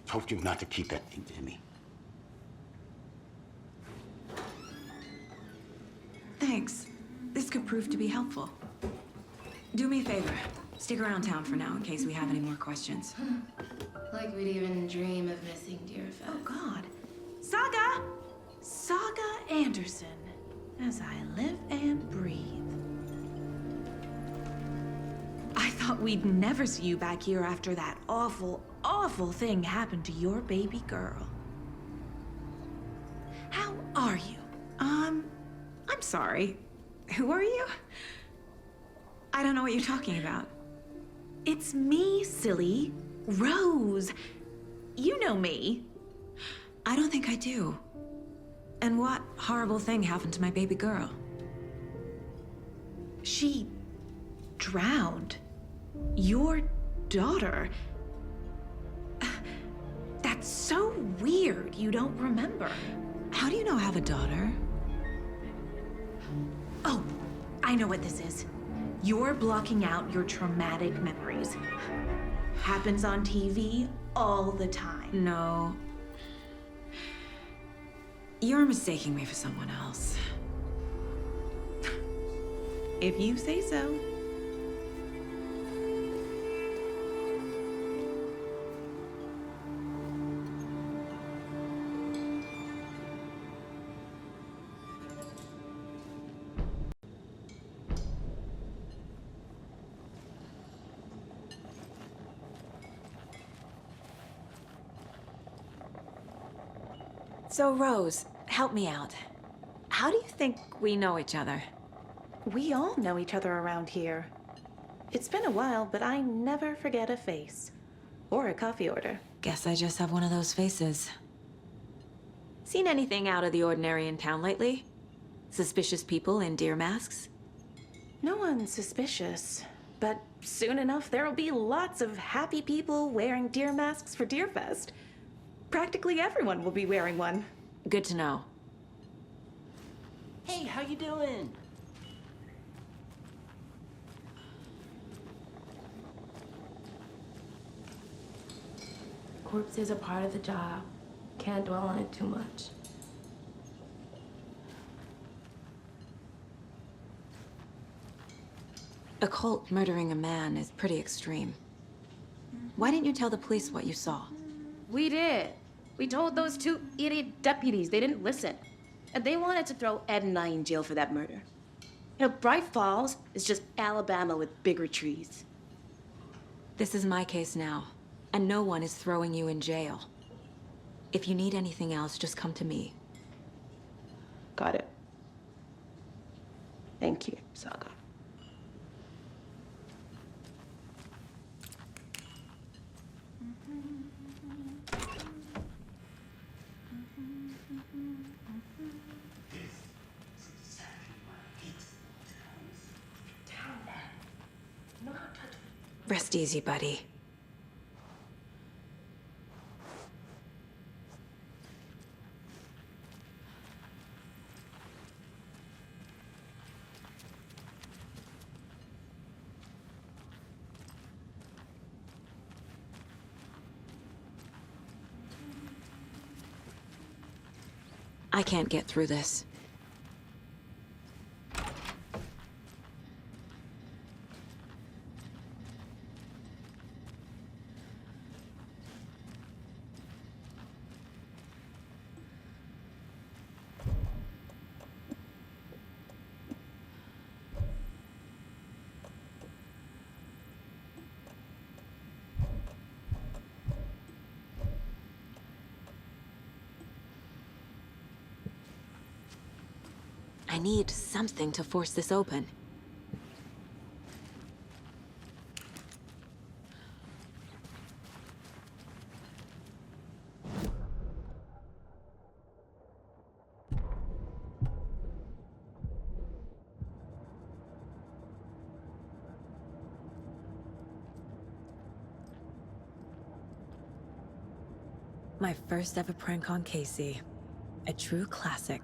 Told you not to keep that thing to me. Thanks. This could prove to be helpful. Do me a favor. Stick around town for now in case we have any more questions. Like we'd even dream of missing Deerfest. Oh, God. Saga Anderson. As I live and breathe. I thought we'd never see you back here after that awful, awful thing happened to your baby girl. How are you? I'm sorry. Who are you? I don't know what you're talking about. It's me, silly. Rose. You know me. I don't think I do. And what horrible thing happened to my baby girl? She drowned. Your daughter. That's so weird you don't remember. How do you know I have a daughter? Oh, I know what this is. You're blocking out your traumatic memories. Happens on TV all the time. No. You're mistaking me for someone else. If you say so. So, Rose, help me out. How do you think we know each other? We all know each other around here. It's been a while, but I never forget a face. Or a coffee order. Guess I just have one of those faces. Seen anything out of the ordinary in town lately? Suspicious people in deer masks? No one's suspicious. But soon enough, there'll be lots of happy people wearing deer masks for Deerfest. Practically everyone will be wearing one. Good to know. Hey, how you doing? Corpses are part of the job. Can't dwell on it too much. A cult murdering a man is pretty extreme. Why didn't you tell the police what you saw? We did. We told those two idiot deputies. They didn't listen. And they wanted to throw Ed and I in jail for that murder. You know, Bright Falls is just Alabama with bigger trees. This is my case now, and no one is throwing you in jail. If you need anything else, just come to me. Got it. Thank you, Saga. Rest easy, buddy. I can't get through this. I need something to force this open. My first ever prank on Casey. A true classic.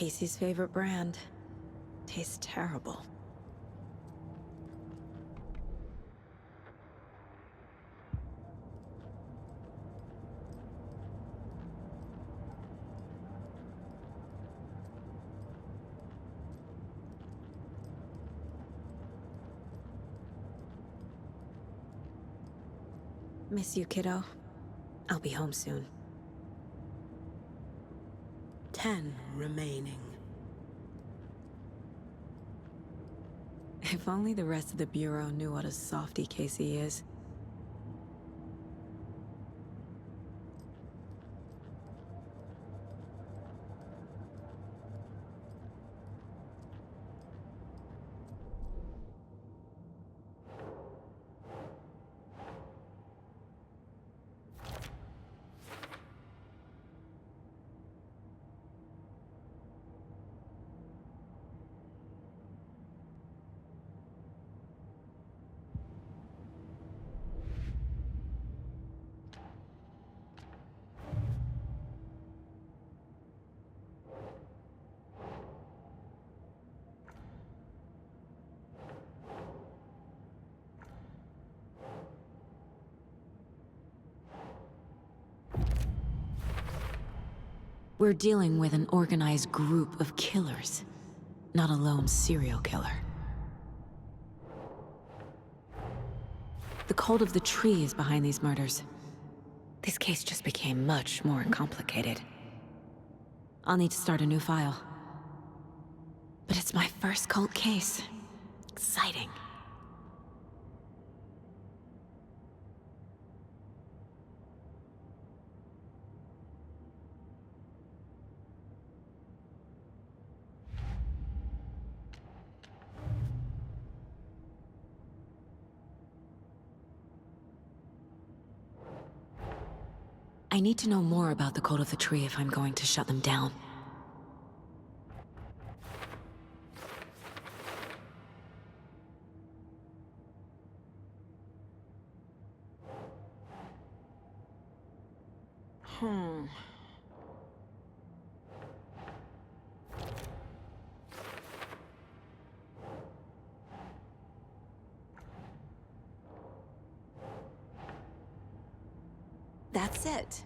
Casey's favorite brand. Tastes terrible. Miss you, kiddo. I'll be home soon. 10 remaining. If only the rest of the Bureau knew what a softie Casey is. We're dealing with an organized group of killers, not a lone serial killer. The cult of the tree is behind these murders. This case just became much more complicated. I'll need to start a new file. But it's my first cult case. Exciting. I need to know more about the cult of the tree if I'm going to shut them down. That's it.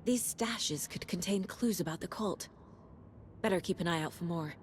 These stashes could contain clues about the cult. Better keep an eye out for more.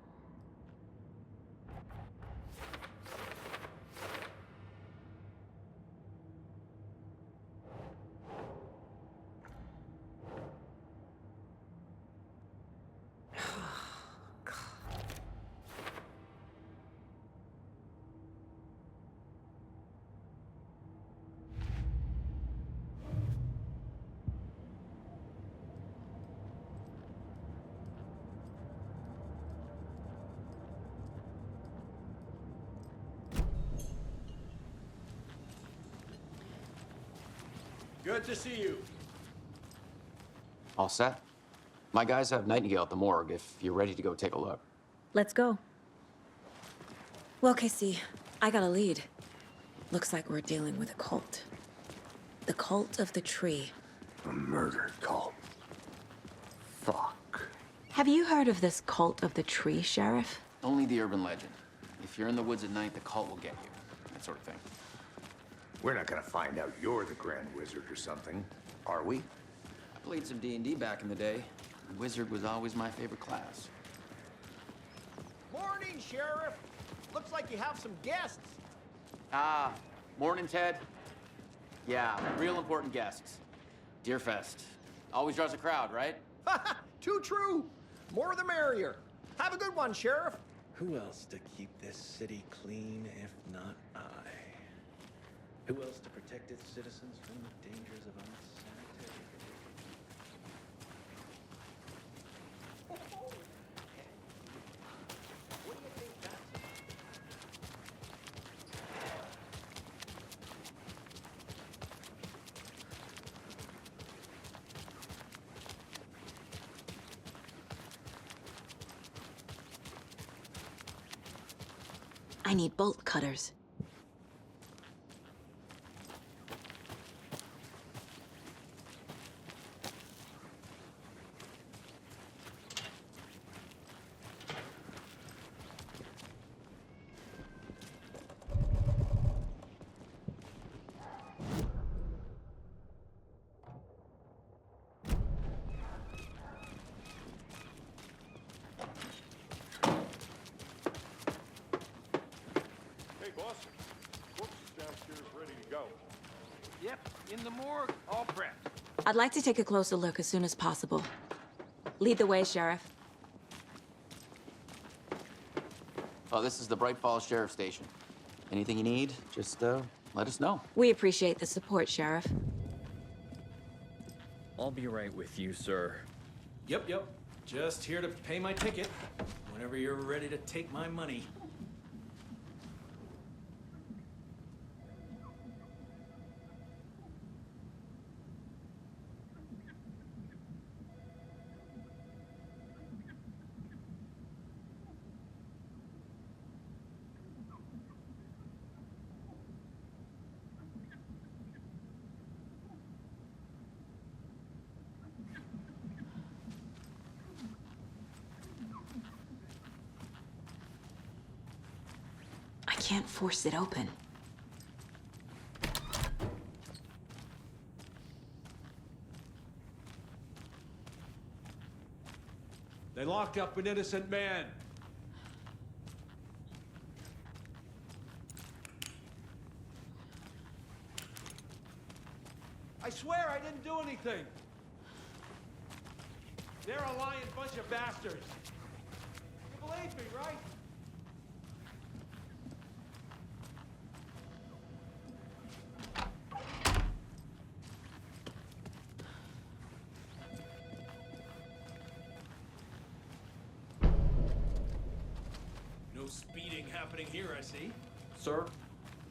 Good to see you. All set? My guys have Nightingale at the morgue if you're ready to go take a look. Let's go. Well, Casey, I got a lead. Looks like we're dealing with a cult. The cult of the tree. A murder cult. Fuck. Have you heard of this cult of the tree, Sheriff? Only the urban legend. If you're in the woods at night, the cult will get you. That sort of thing. We're not gonna find out you're the Grand Wizard or something, are we? I played some D&D back in the day. Wizard was always my favorite class. Morning, Sheriff. Looks like you have some guests. Ah, morning, Ted. Yeah, real important guests. Deerfest. Always draws a crowd, right? Too true. More the merrier. Have a good one, Sheriff. Who else to keep this city clean if not I? Who else to protect its citizens from the dangers of unsanitary? What do you think that's about? I need bolt cutters. In the morgue, all prepped. I'd like to take a closer look as soon as possible. Lead the way, Sheriff. Oh, this is the Bright Falls Sheriff Station. Anything you need, just let us know. We appreciate the support, Sheriff. I'll be right with you, sir. Yep. Just here to pay my ticket. Whenever you're ready to take my money. I can't force it open. They locked up an innocent man. I swear I didn't do anything. They're a lying bunch of bastards. You believe me, right? No speeding happening here, I see. Sir,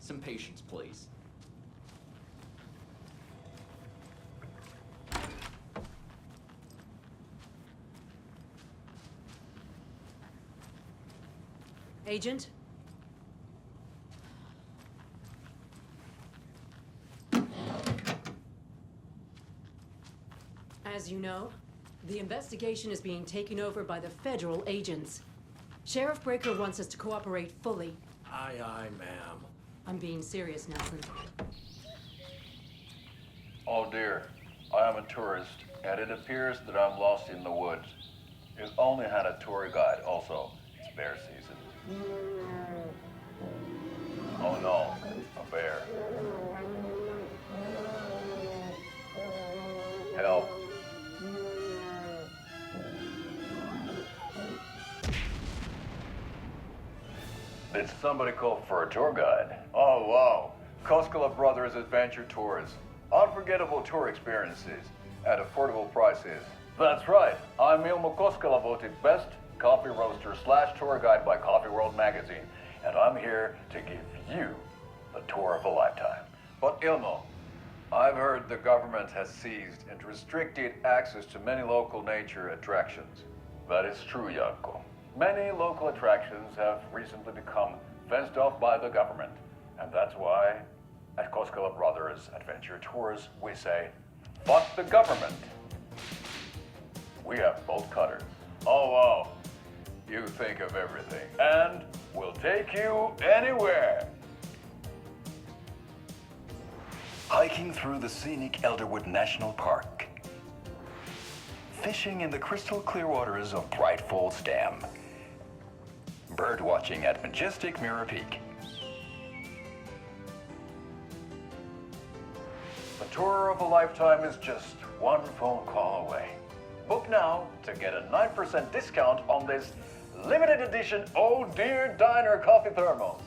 some patience, please. Agent? As you know, the investigation is being taken over by the federal agents. Sheriff Breaker wants us to cooperate fully. Aye, ma'am. I'm being serious, Nelson. Oh dear, I am a tourist, and it appears that I'm lost in the woods. You only had a tour guide also. It's bear season. Oh no, a bear. Help. Did somebody call for a tour guide? Oh wow, Koskela Brothers Adventure Tours. Unforgettable tour experiences at affordable prices. That's right, I'm Ilmo Koskela, voted best coffee roaster / tour guide by Coffee World magazine, and I'm here to give you the tour of a lifetime. But Ilmo, I've heard the government has seized and restricted access to many local nature attractions. That is true, Janko. Many local attractions have recently become fenced off by the government. And that's why, at Koskela Brothers Adventure Tours, we say, fuck the government. We have bolt cutters. Oh, wow. You think of everything. And we'll take you anywhere. Hiking through the scenic Elderwood National Park. Fishing in the crystal clear waters of Bright Falls Dam. Bird watching at majestic Mirror Peak. The tour of a lifetime is just one phone call away. Book now to get a 9% discount on this limited edition Oh Dear Diner coffee thermos.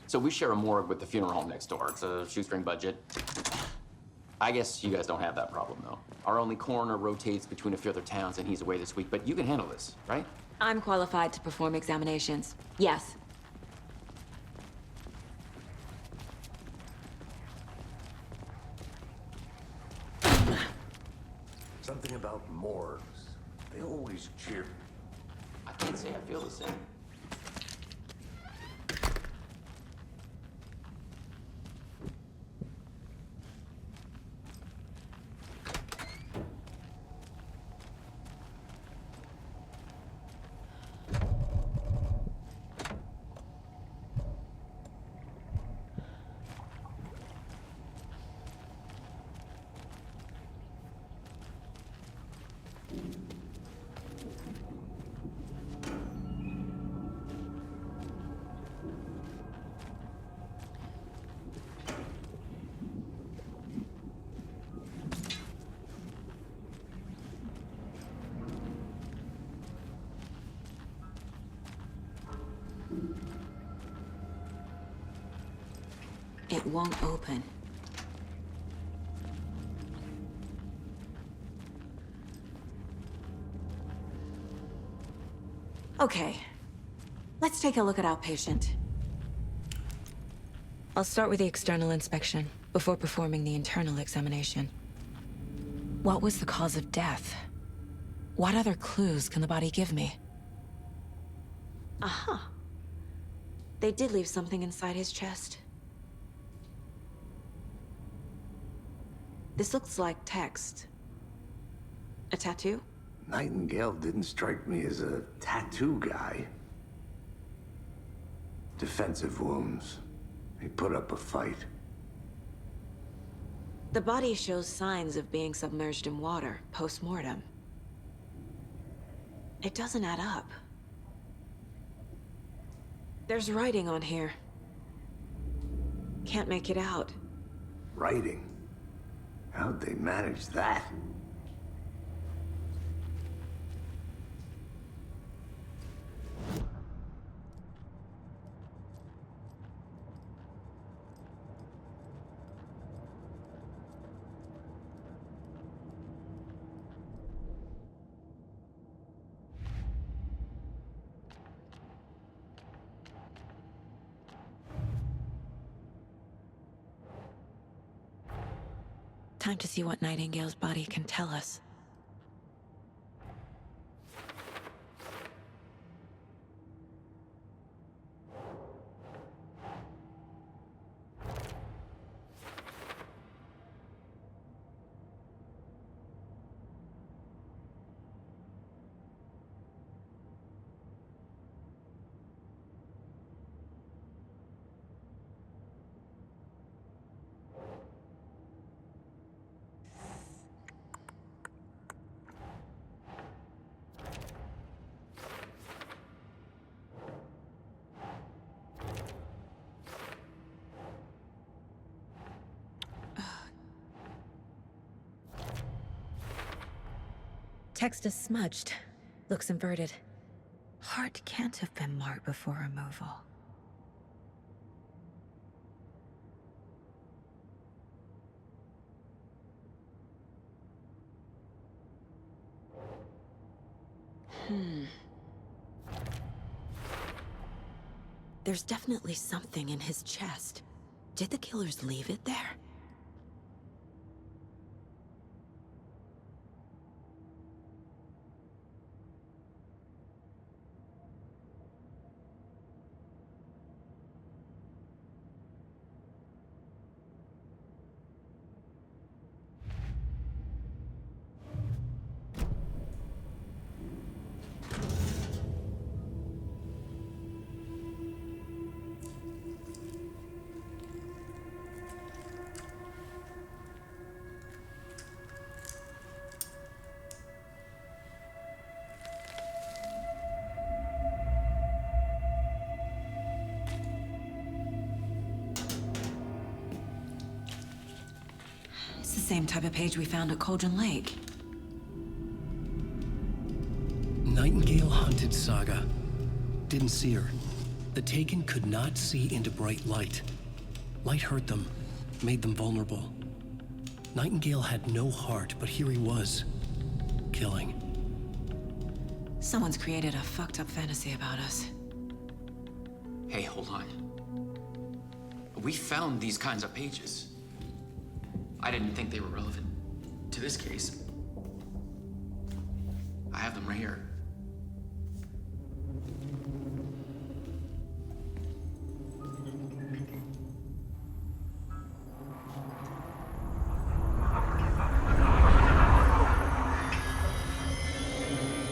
So we share a morgue with the funeral home next door. It's a shoestring budget. I guess you guys don't have that problem, though. Our only coroner rotates between a few other towns, and he's away this week. But you can handle this, right? I'm qualified to perform examinations. Yes. Something about morgues. They always cheer. I can't say I feel the same. It won't open. Okay, let's take a look at our patient. I'll start with the external inspection before performing the internal examination. What was the cause of death? What other clues can the body give me? Aha. They did leave something inside his chest. This looks like text. A tattoo? Nightingale didn't strike me as a tattoo guy. Defensive wounds. He put up a fight. The body shows signs of being submerged in water post-mortem. It doesn't add up. There's writing on here. Can't make it out. Writing? How'd they manage that? Time to see what Nightingale's body can tell us. Text is smudged. Looks inverted. Heart can't have been marked before removal. There's definitely something in his chest. Did the killers leave it there? Same type of page we found at Coldrain Lake. Nightingale hunted Saga. Didn't see her. The Taken could not see into bright light. Light hurt them, made them vulnerable. Nightingale had no heart, but here he was, killing. Someone's created a fucked up fantasy about us. Hey, hold on. We found these kinds of pages. I didn't think they were relevant to this case. I have them right here.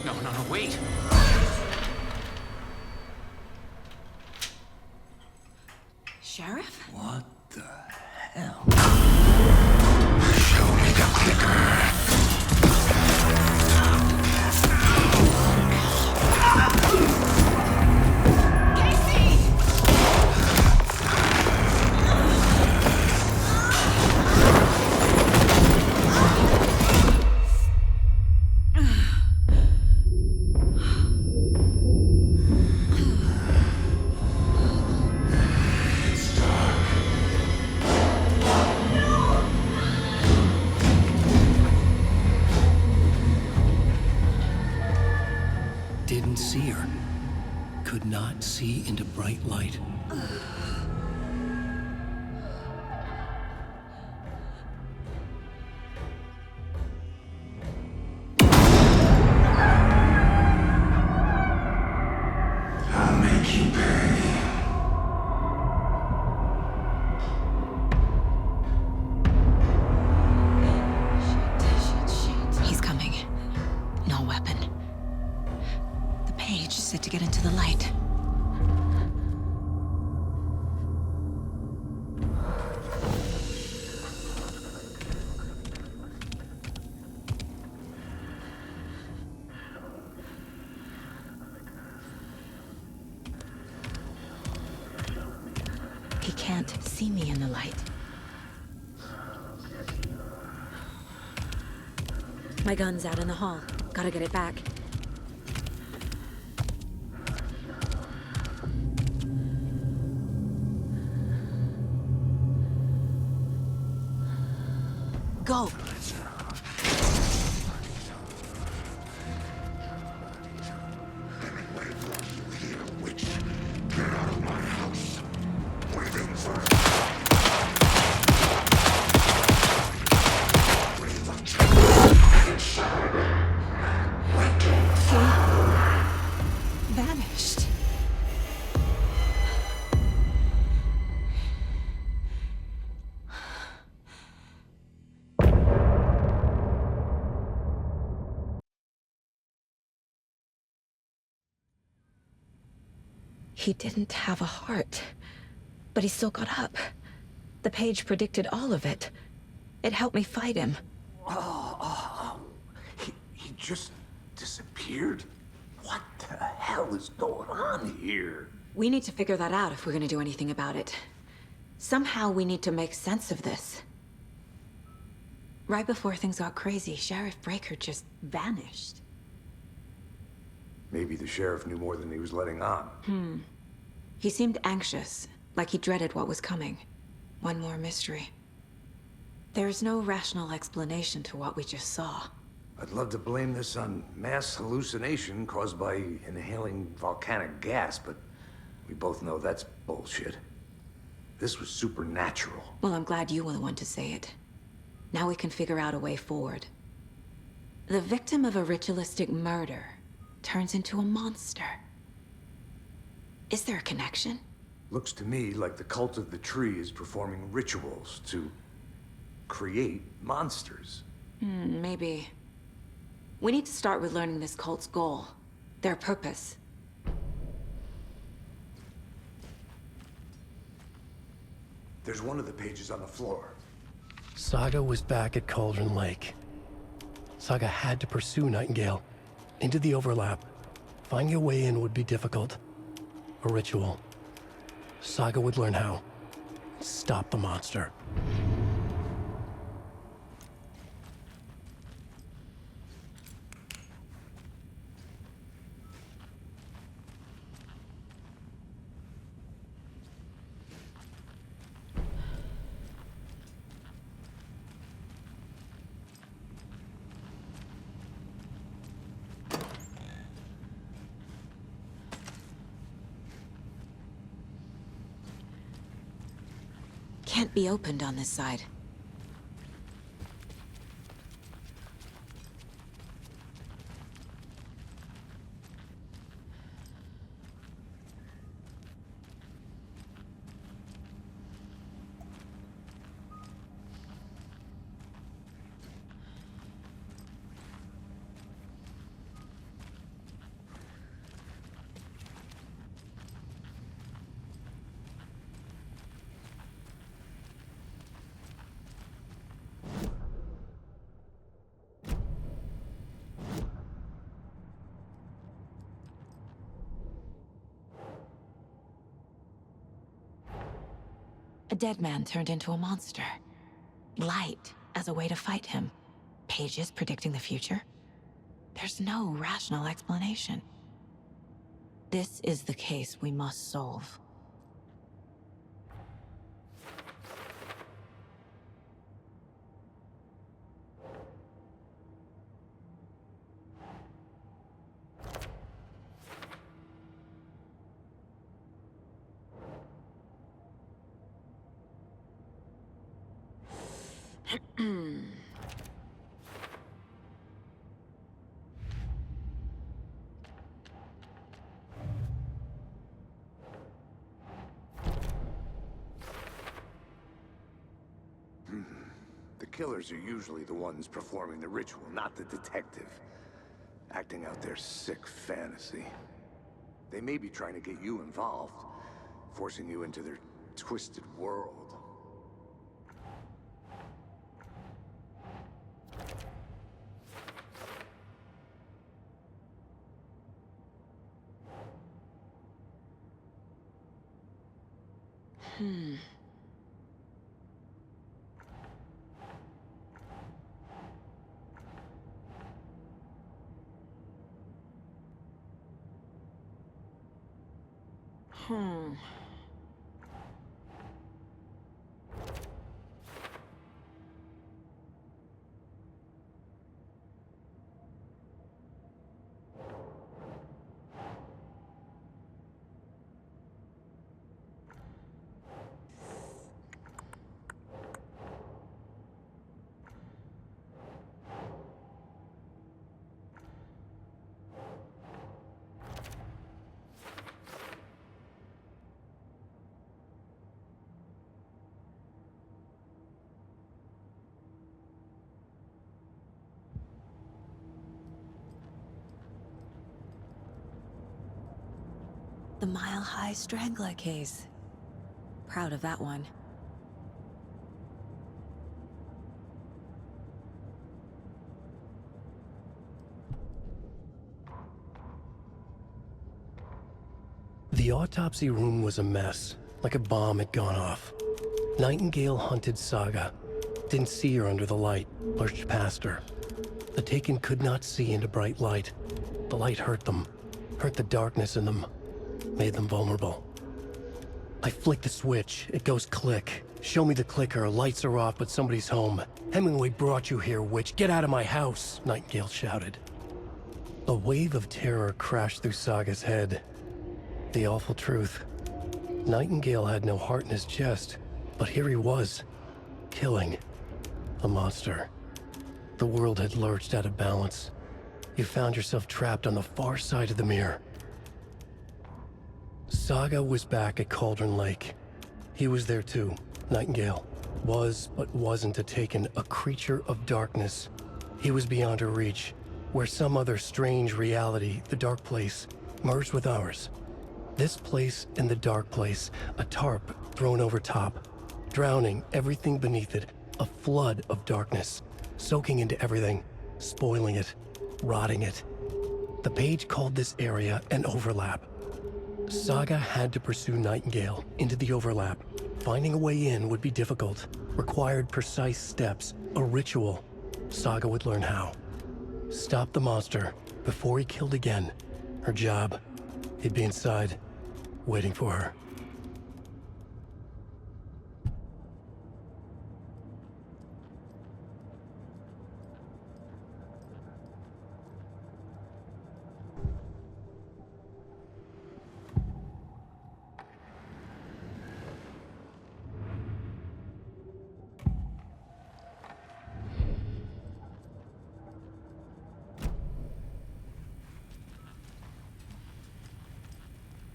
No, wait! Sheriff? What the hell? Show me the clicker. Didn't see her. Could not see into bright light. I'll make you pay. He's coming. No weapon. The page said to get into the light. He can't see me in the light. My gun's out in the hall. Gotta get it back. Go! Vanished. He didn't have a heart, but he still got up. The page predicted all of it. It helped me fight him. He just disappeared? What the hell is going on here? We need to figure that out if we're gonna do anything about it. Somehow we need to make sense of this. Right before things got crazy, Sheriff Breaker just vanished. Maybe the sheriff knew more than he was letting on. He seemed anxious, like he dreaded what was coming. One more mystery. There's no rational explanation to what we just saw. I'd love to blame this on mass hallucination caused by inhaling volcanic gas, but we both know that's bullshit. This was supernatural. Well, I'm glad you were the one to say it. Now we can figure out a way forward. The victim of a ritualistic murder turns into a monster. Is there a connection? Looks to me like the cult of the tree is performing rituals to create monsters. Maybe. We need to start with learning this cult's goal, their purpose. There's one of the pages on the floor. Saga was back at Cauldron Lake. Saga had to pursue Nightingale into the overlap. Finding a way in would be difficult. A ritual. Saga would learn how. Stop the monster. Can't be opened on this side. A dead man turned into a monster. Light as a way to fight him. Pages predicting the future. There's no rational explanation. This is the case we must solve. The killers are usually the ones performing the ritual, not the detective. Acting out their sick fantasy. They may be trying to get you involved, forcing you into their twisted world. The mile-high strangler case. Proud of that one. The autopsy room was a mess, like a bomb had gone off. Nightingale hunted Saga, Didn't see her under the light, lurched past her. The Taken could not see into bright light. The light hurt them, hurt the darkness in them, made them vulnerable. I flick the switch, it goes click. Show me the clicker, lights are off, but somebody's home. Hemingway brought you here, witch. Get out of my house, Nightingale shouted. A wave of terror crashed through Saga's head. The awful truth. Nightingale had no heart in his chest, but here he was, killing a monster. The world had lurched out of balance. You found yourself trapped on the far side of the mirror. Saga was back at Coldrain Lake. He was there too. Nightingale was, but wasn't a Taken, a creature of darkness. He was beyond her reach, where some other strange reality, the dark place, merged with ours. This place and the dark place, a tarp thrown over top, drowning everything beneath it, a flood of darkness, soaking into everything, spoiling it, rotting it. The page called this area an overlap. Saga had to pursue Nightingale into the overlap. Finding a way in would be difficult, required precise steps, a ritual. Saga would learn how. Stop the monster before he killed again. Her job, he'd be inside, waiting for her.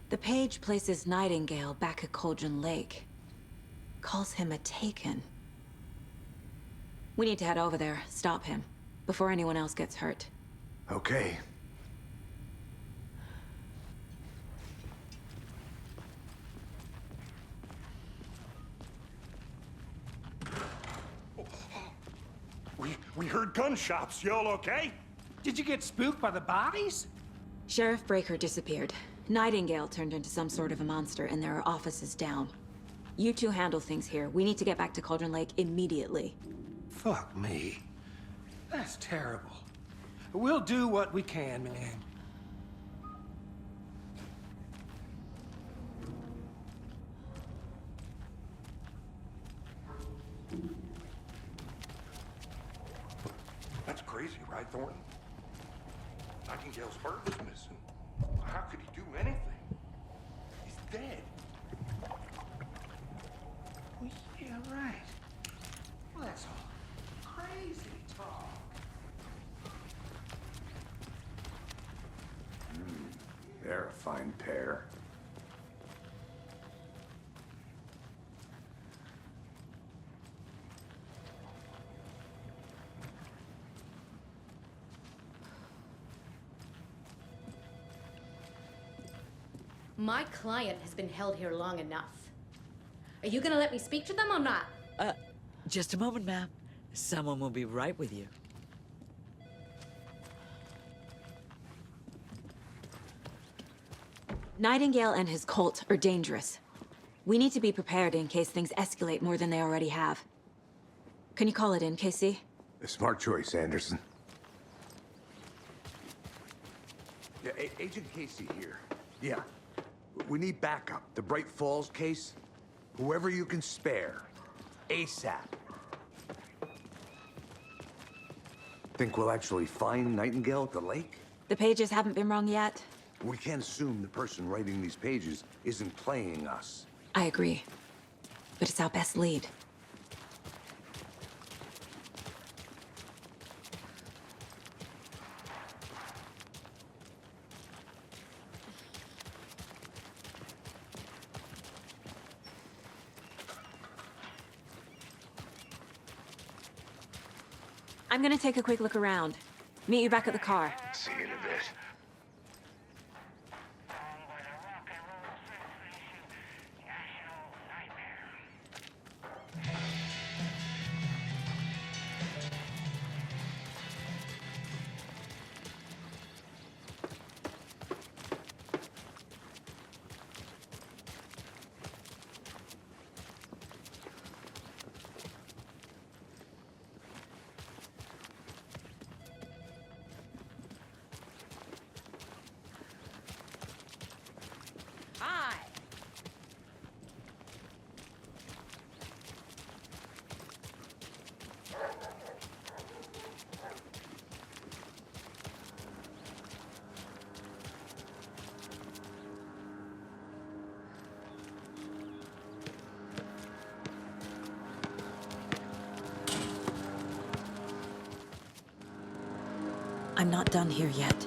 The page places Nightingale back at Coldrain Lake. Calls him a Taken. We need to head over there, stop him, before anyone else gets hurt. Okay. We heard gunshots. Y'all okay? Did you get spooked by the bodies? Sheriff Breaker disappeared. Nightingale turned into some sort of a monster, and there are offices down. You two handle things here. We need to get back to Coldrain Lake immediately. Fuck me. That's terrible. We'll do what we can, man. That's crazy, right, Thornton? Nightingale's heart was missing. How could he do anything? He's dead. Well, yeah, right. Well, that's all crazy talk. They're a fine pair. My client has been held here long enough. Are you gonna let me speak to them or not? Just a moment, ma'am. Someone will be right with you. Nightingale and his cult are dangerous. We need to be prepared in case things escalate more than they already have. Can you call it in, KC? A smart choice, Anderson. Yeah, Agent Casey here. Yeah. We need backup. The Bright Falls case. Whoever you can spare. ASAP. Think we'll actually find Nightingale at the lake? The pages haven't been wrong yet. We can't assume the person writing these pages isn't playing us. I agree. But it's our best lead. I'm gonna take a quick look around. Meet you back at the car. See you in a bit. I'm not done here yet.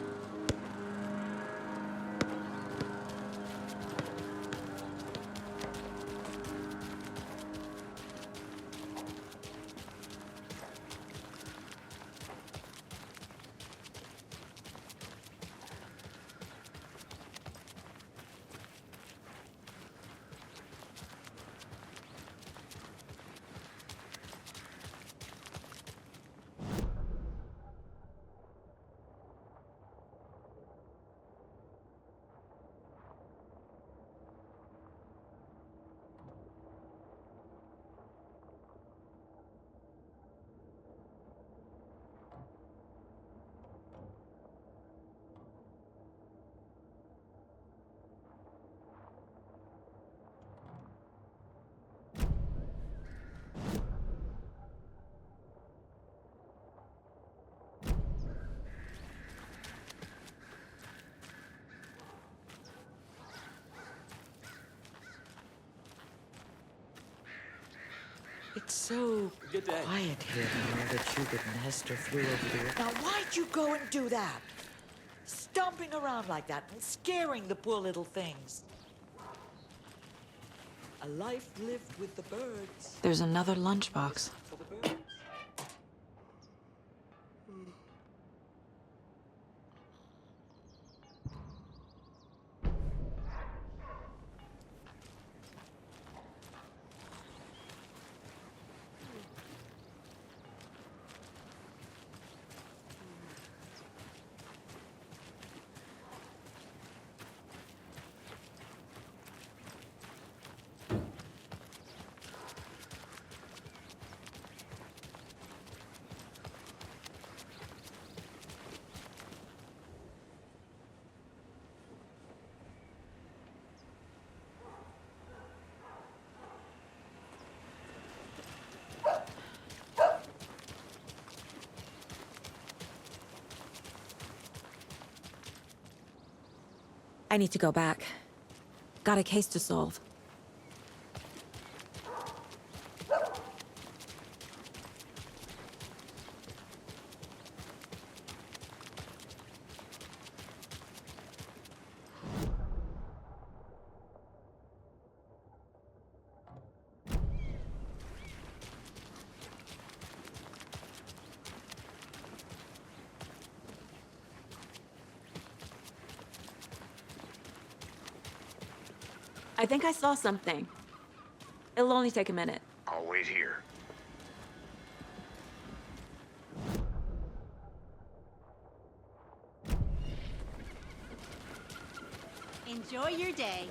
It's so quiet here now that you and Hester flew over the... Now, why'd you go and do that? Stomping around like that and scaring the poor little things. A life lived with the birds. There's another lunchbox. For the birds. I need to go back. Got a case to solve. I think I saw something. It'll only take a minute. I'll wait here. Enjoy your day.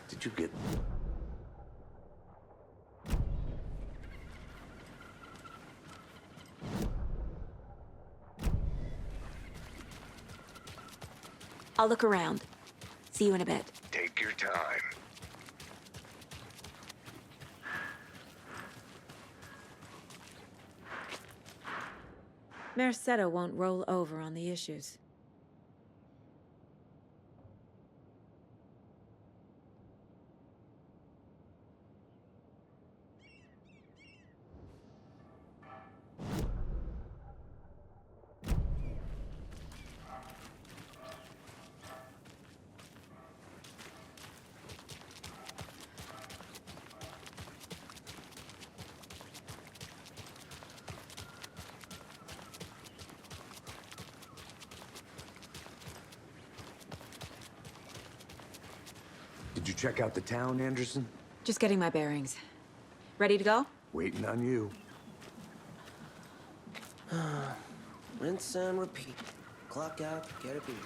Did you get... I'll look around. See you in a bit. Take your time. Mercado won't roll over on the issues. Did you check out the town, Anderson? Just getting my bearings. Ready to go? Waiting on you. Rinse and repeat. Clock out, get a beer.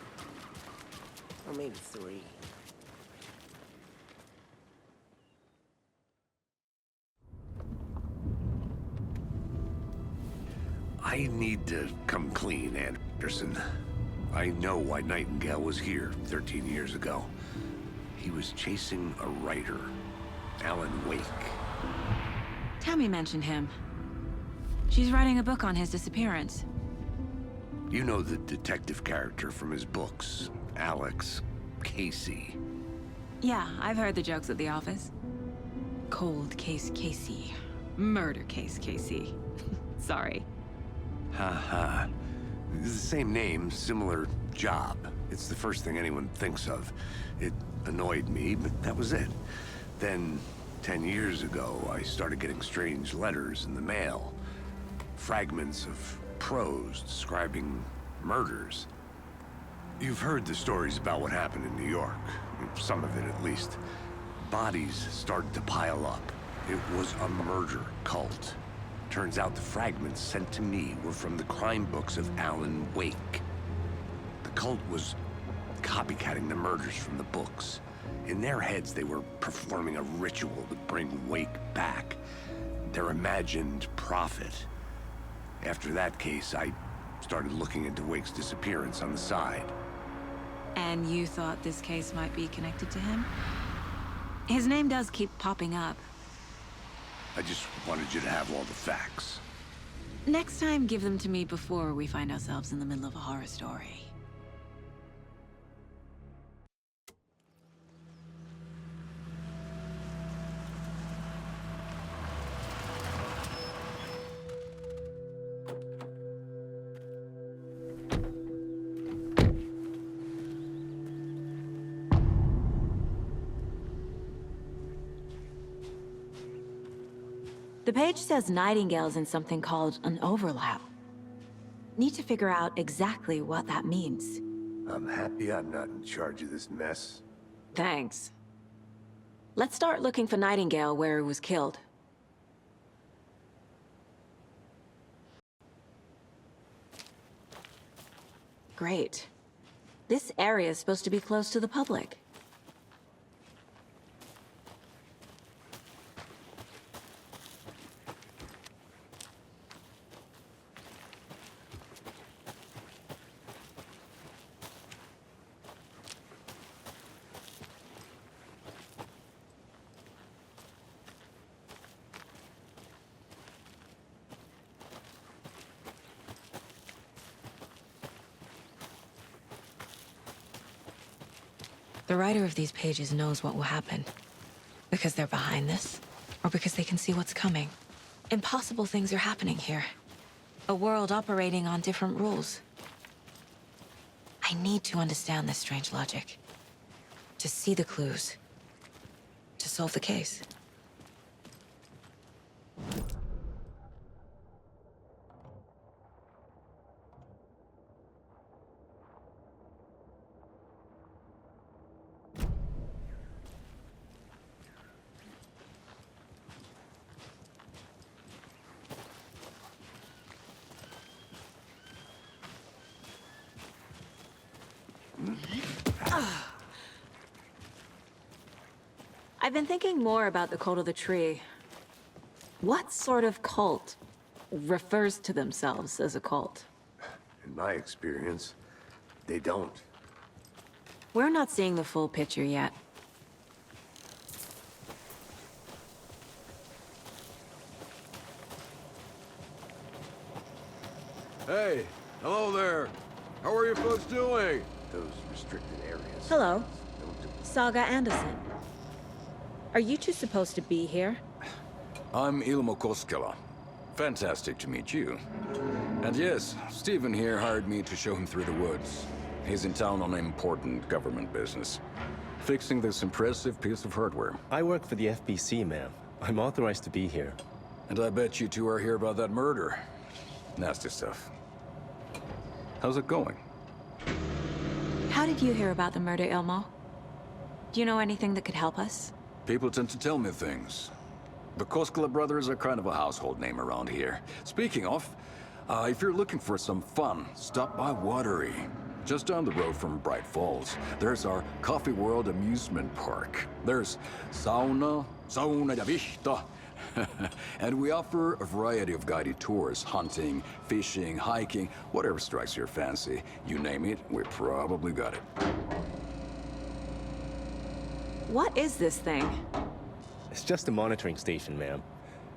Or maybe 3. I need to come clean, Anderson. I know why Nightingale was here 13 years ago. He was chasing a writer, Alan Wake. Tammy mentioned him. She's writing a book on his disappearance. You know the detective character from his books, Alex Casey. Yeah, I've heard the jokes at the office. Cold case Casey. Murder case Casey. Sorry. Ha. The same name, similar job. It's the first thing anyone thinks of. It annoyed me, but that was it. Then, 10 years ago, I started getting strange letters in the mail. Fragments of prose describing murders. You've heard the stories about what happened in New York. Some of it, at least. Bodies started to pile up. It was a murder cult. Turns out the fragments sent to me were from the crime books of Alan Wake. The cult was copycatting the murders from the books. In their heads, they were performing a ritual to bring Wake back. Their imagined prophet. After that case, I started looking into Wake's disappearance on the side. And you thought this case might be connected to him? His name does keep popping up. I just wanted you to have all the facts. Next time, give them to me before we find ourselves in the middle of a horror story. The page says Nightingale's in something called an overlap. Need to figure out exactly what that means. I'm happy I'm not in charge of this mess. Thanks. Let's start looking for Nightingale where he was killed. Great. This area is supposed to be close to the public. The writer of these pages knows what will happen. Because they're behind this, or because they can see what's coming. Impossible things are happening here. A world operating on different rules. I need to understand this strange logic. To see the clues. To solve the case. I've been thinking more about the cult of the tree. What sort of cult refers to themselves as a cult? In my experience, they don't. We're not seeing the full picture yet. Hey, hello there. How are you folks doing? Those restricted areas. Hello. Saga Андерсон. Are you two supposed to be here? I'm Ilmo Koskela. Fantastic to meet you. And yes, Stephen here hired me to show him through the woods. He's in town on important government business. Fixing this impressive piece of hardware. I work for the FBC, ma'am. I'm authorized to be here. And I bet you two are here about that murder. Nasty stuff. How's it going? How did you hear about the murder, Ilmo? Do you know anything that could help us? People tend to tell me things. The Koskela brothers are kind of a household name around here. Speaking of, if you're looking for some fun, stop by Watery. Just down the road from Bright Falls, there's our Coffee World amusement park. There's sauna ja vihta, And we offer a variety of guided tours, hunting, fishing, hiking, whatever strikes your fancy. You name it, we probably got it. What is this thing? It's just a monitoring station, ma'am.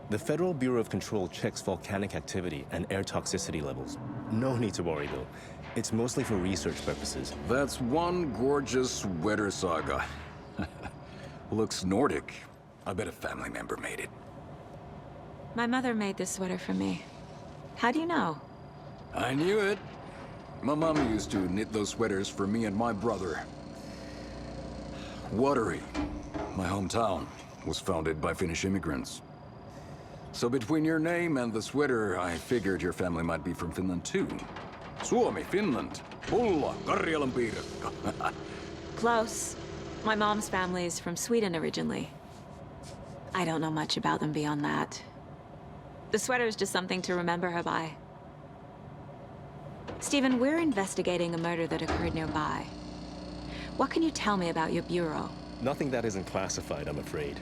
The Federal Bureau of Control checks volcanic activity and air toxicity levels. No need to worry, though. It's mostly for research purposes. That's one gorgeous sweater, Saga. Looks Nordic. I bet a family member made it. My mother made this sweater for me. How do you know? I knew it. My mom used to knit those sweaters for me and my brother. Watery, my hometown, was founded by Finnish immigrants. So between your name and the sweater, I figured your family might be from Finland too. Suomi, Finland. Pulla, Karjalan piirakka. Close. My mom's family is from Sweden originally. I don't know much about them beyond that. The sweater is just something to remember her by. Stephen, we're investigating a murder that occurred nearby. What can you tell me about your bureau? Nothing that isn't classified, I'm afraid.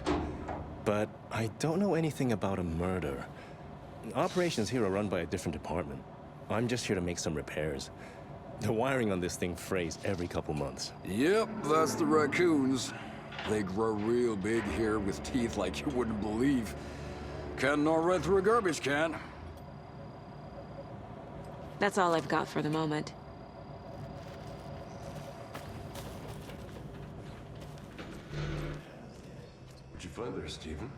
But I don't know anything about a murder. Operations here are run by a different department. I'm just here to make some repairs. The wiring on this thing frays every couple months. Yep, that's the raccoons. They grow real big here with teeth like you wouldn't believe. Can't gnaw right through a garbage can. That's all I've got for the moment. What'd you find there, Stephen?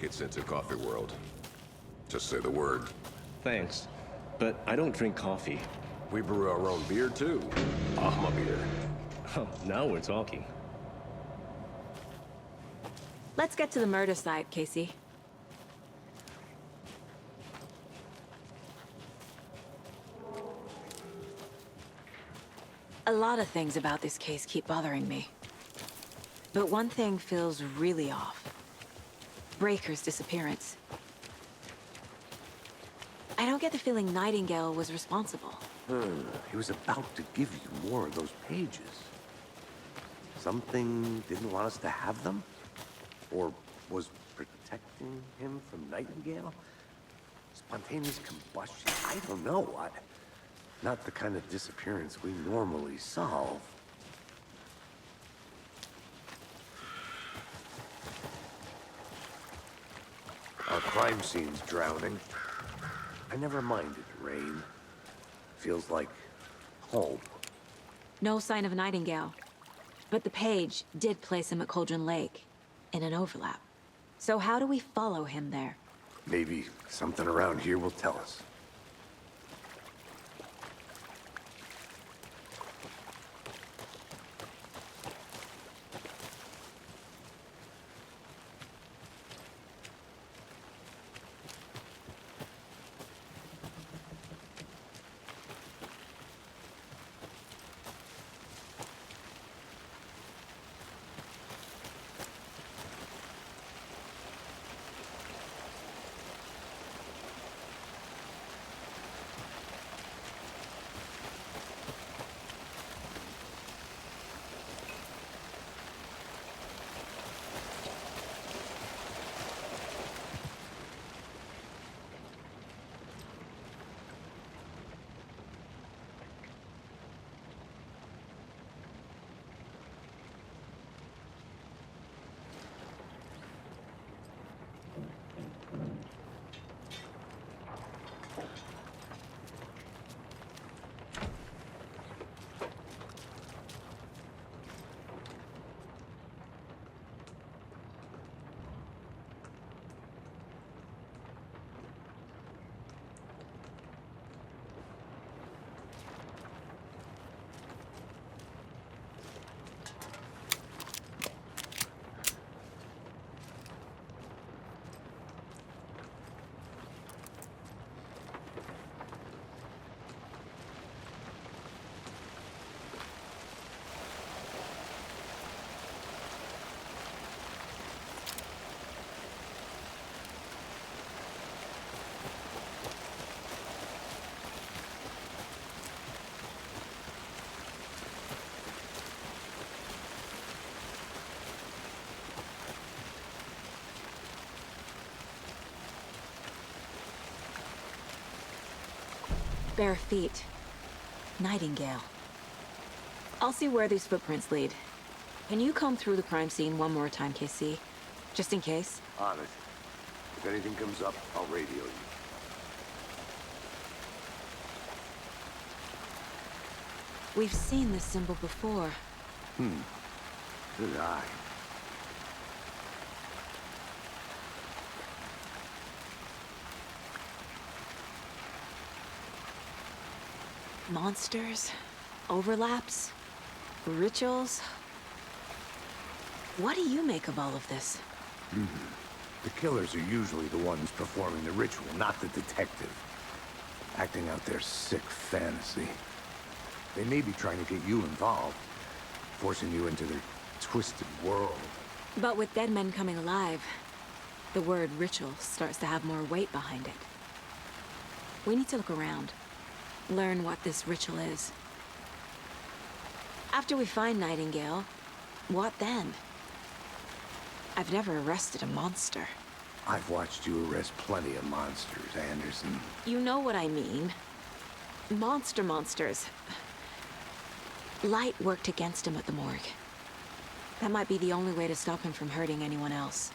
It's into coffee world. Just say the word. Thanks, but I don't drink coffee. We brew our own beer too. Ahma beer. Oh, now we're talking. Let's get to the murder site, Casey. A lot of things about this case keep bothering me. But one thing feels really off. Breaker's disappearance. I don't get the feeling Nightingale was responsible. He was about to give you more of those pages. Something didn't want us to have them? Or was protecting him from Nightingale? Spontaneous combustion? I don't know. Not the kind of disappearance we normally solve. Our crime scene's drowning. I never minded rain. Feels like home. No sign of Nightingale. But the page did place him at Coldrain Lake, in an overlap. So how do we follow him there? Maybe something around here will tell us. Bare feet. Nightingale. I'll see where these footprints lead. Can you comb through the crime scene one more time, KC? Just in case? On it. If anything comes up, I'll radio you. We've seen this symbol before. Good eye. Monsters, overlaps, rituals. What do you make of all of this? The killers are usually the ones performing the ritual, not the detective. Acting out their sick fantasy. They may be trying to get you involved, forcing you into their twisted world. But with dead men coming alive, the word ritual starts to have more weight behind it. We need to look around, learn what this ritual is. After we find Nightingale, what then? I've never arrested a monster. I've watched you arrest plenty of monsters, Anderson. You know what I mean. Monsters. Light worked against him at the morgue. That might be the only way to stop him from hurting anyone else.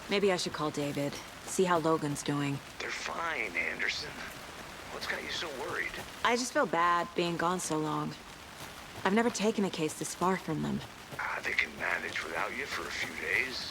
Maybe I should call David, see how Logan's doing. They're fine, Anderson. What's got you so worried? I just feel bad being gone so long. I've never taken a case this far from them. They can manage without you for a few days.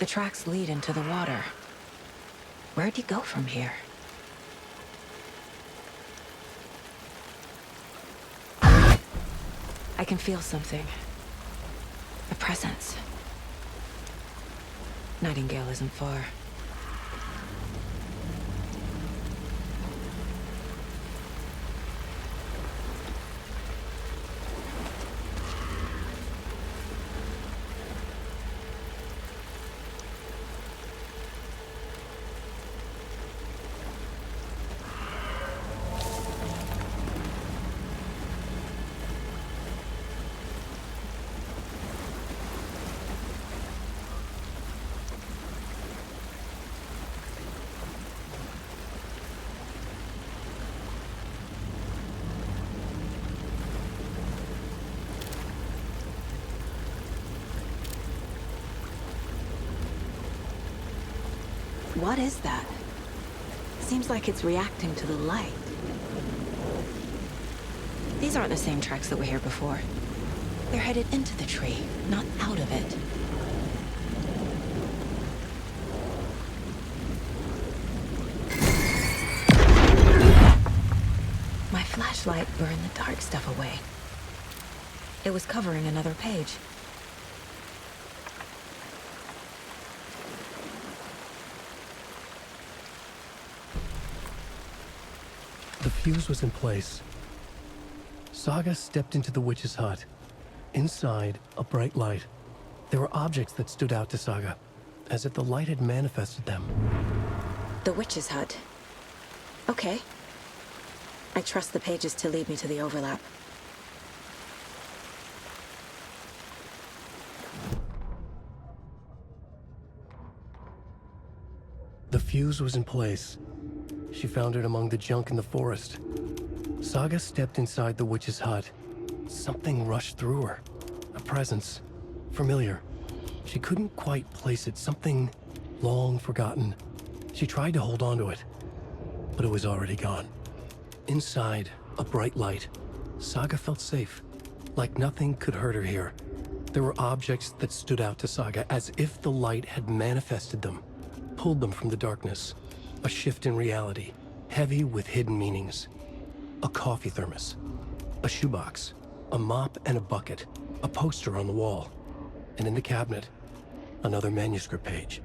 The tracks lead into the water. Where'd he go from here? I can feel something. A presence. Nightingale isn't far. What is that? Seems like it's reacting to the light. These aren't the same tracks that were here before. They're headed into the tree, not out of it. My flashlight burned the dark stuff away. It was covering another page. The fuse was in place. Saga stepped into the witch's hut. Inside, a bright light. There were objects that stood out to Saga, as if the light had manifested them. The witch's hut. Okay. I trust the pages to lead me to the overlap. The fuse was in place. She found it among the junk in the forest. Saga stepped inside the witch's hut. Something rushed through her. A presence. Familiar. She couldn't quite place it. Something long forgotten. She tried to hold on to it, but it was already gone. Inside, a bright light. Saga felt safe. Like nothing could hurt her here. There were objects that stood out to Saga as if the light had manifested them, pulled them from the darkness. A shift in reality, heavy with hidden meanings. A coffee thermos, a shoebox, a mop and a bucket, a poster on the wall, and in the cabinet, another manuscript page.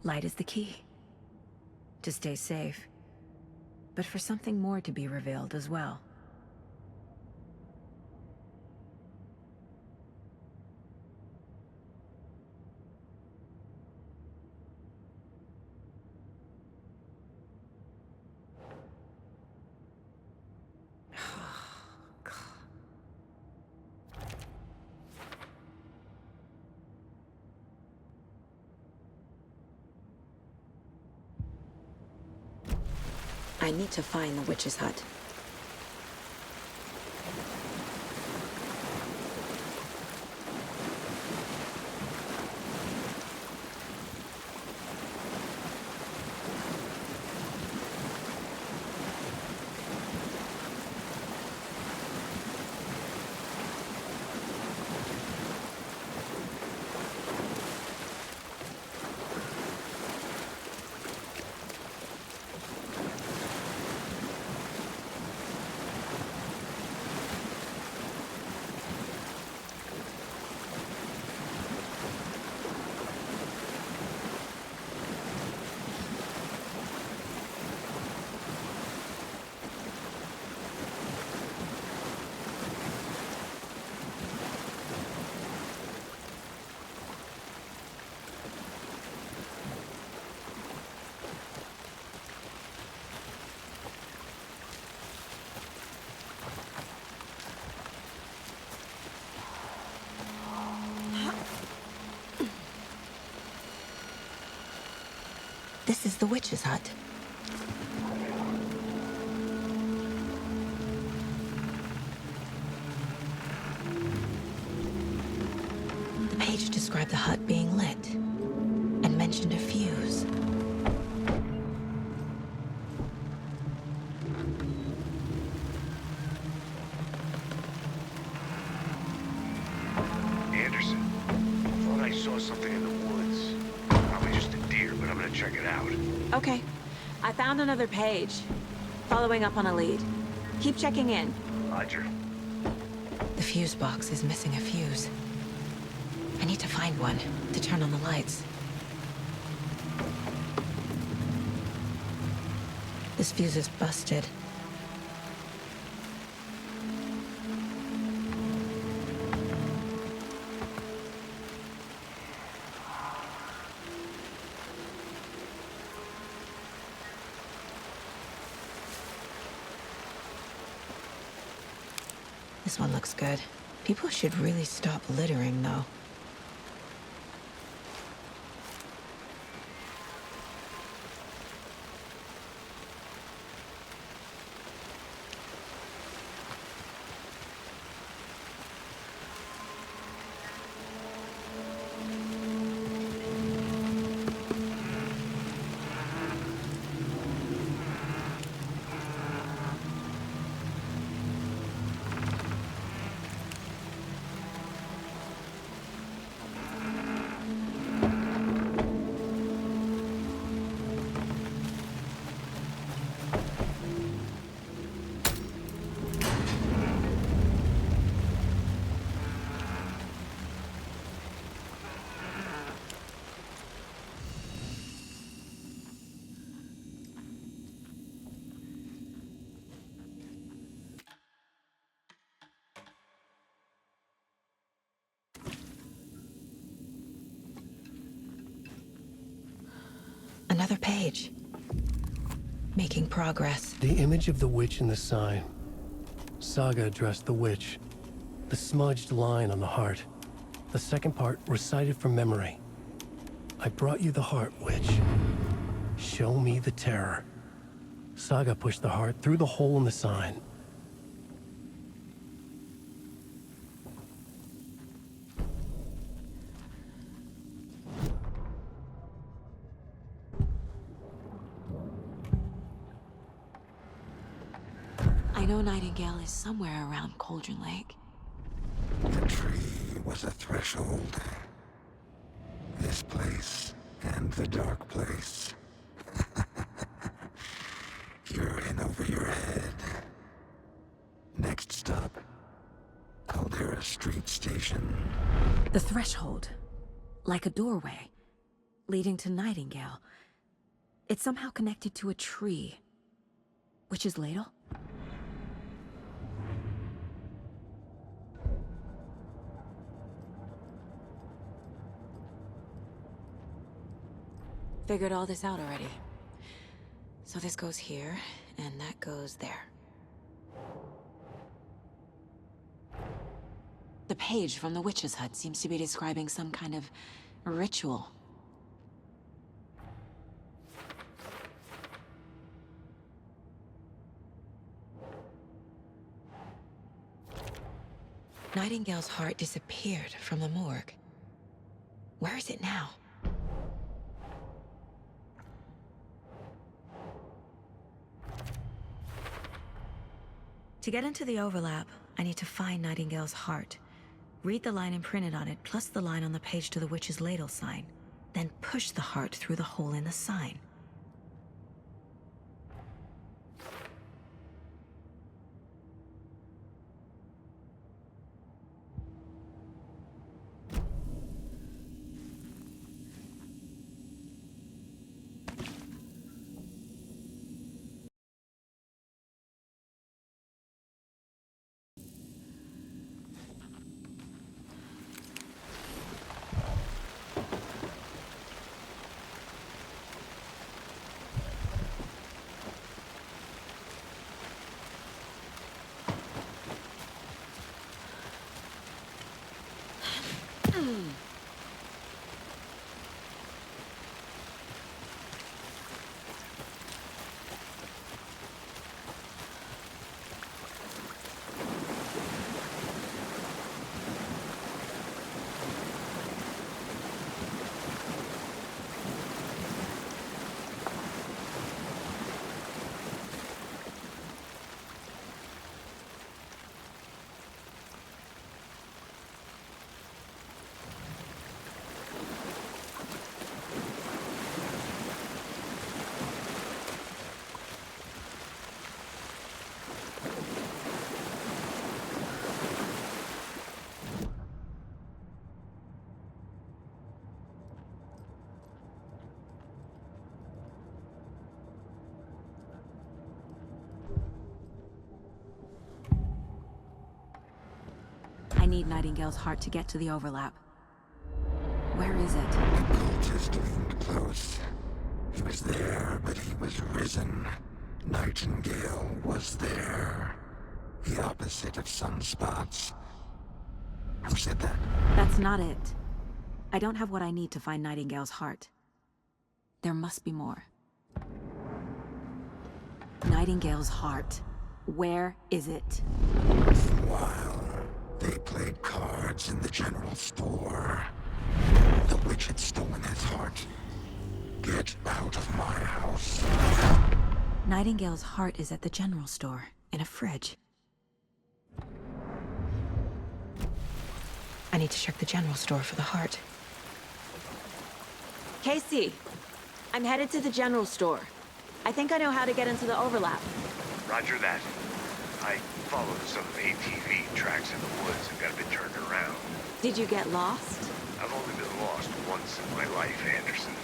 Light is the key. To stay safe. But for something more to be revealed as well. need to find the witch's hut. This is the witch's hut. The page described the hut being lit and mentioned a fuse. Anderson, thought I saw something in the woods. Probably just a deer, but I'm gonna check it out. Okay, I found another page. Following up on a lead. Keep checking in. Roger. The fuse box is missing a fuse. I need to find one to turn on the lights. This fuse is busted. This one looks good. People should really stop littering, though. Another page. Making progress. The image of the witch in the sign. Saga addressed the witch. The smudged line on the heart. The second part recited from memory. I brought you the heart, witch. Show me the terror. Saga pushed the heart through the hole in the sign. I know Nightingale is somewhere around Coldrain Lake. The tree was a threshold. This place and the dark place. You're in over your head. Next stop, Caldera Street Station. The threshold. Like a doorway. Leading to Nightingale. It's somehow connected to a tree. Witch's ladle? Figured all this out already. So this goes here, and that goes there. The page from the witch's hut seems to be describing some kind of ritual. Nightingale's heart disappeared from the morgue. Where is it now? To get into the overlap, I need to find Nightingale's heart. Read the line imprinted on it, plus the line on the page to the witch's ladle sign. Then push the heart through the hole in the sign. I need Nightingale's heart to get to the overlap. Where is it? The cultist leaned close. He was there, but he was risen. Nightingale was there. The opposite of sunspots. Who said that? That's not it. I don't have what I need to find Nightingale's heart. There must be more. Nightingale's heart. Where is it? While they played cards in the general store, the witch had stolen his heart. Get out of my house. Nightingale's heart is at the general store, in a fridge. I need to check the general store for the heart. Casey, I'm headed to the general store. I think I know how to get into the overlap. Roger that. I followed some ATV tracks in the woods and got a bit turned around. Did you get lost? I've only been lost once in my life, Anderson.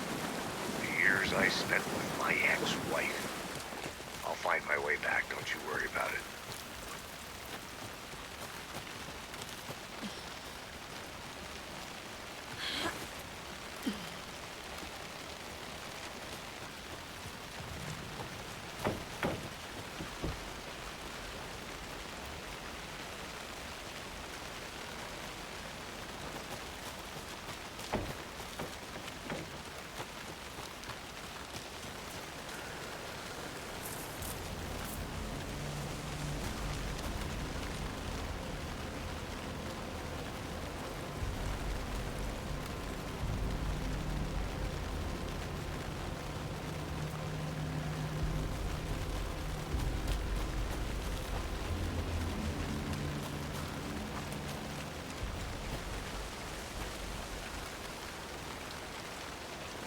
The years I spent with my ex-wife. I'll find my way back, don't you worry about it.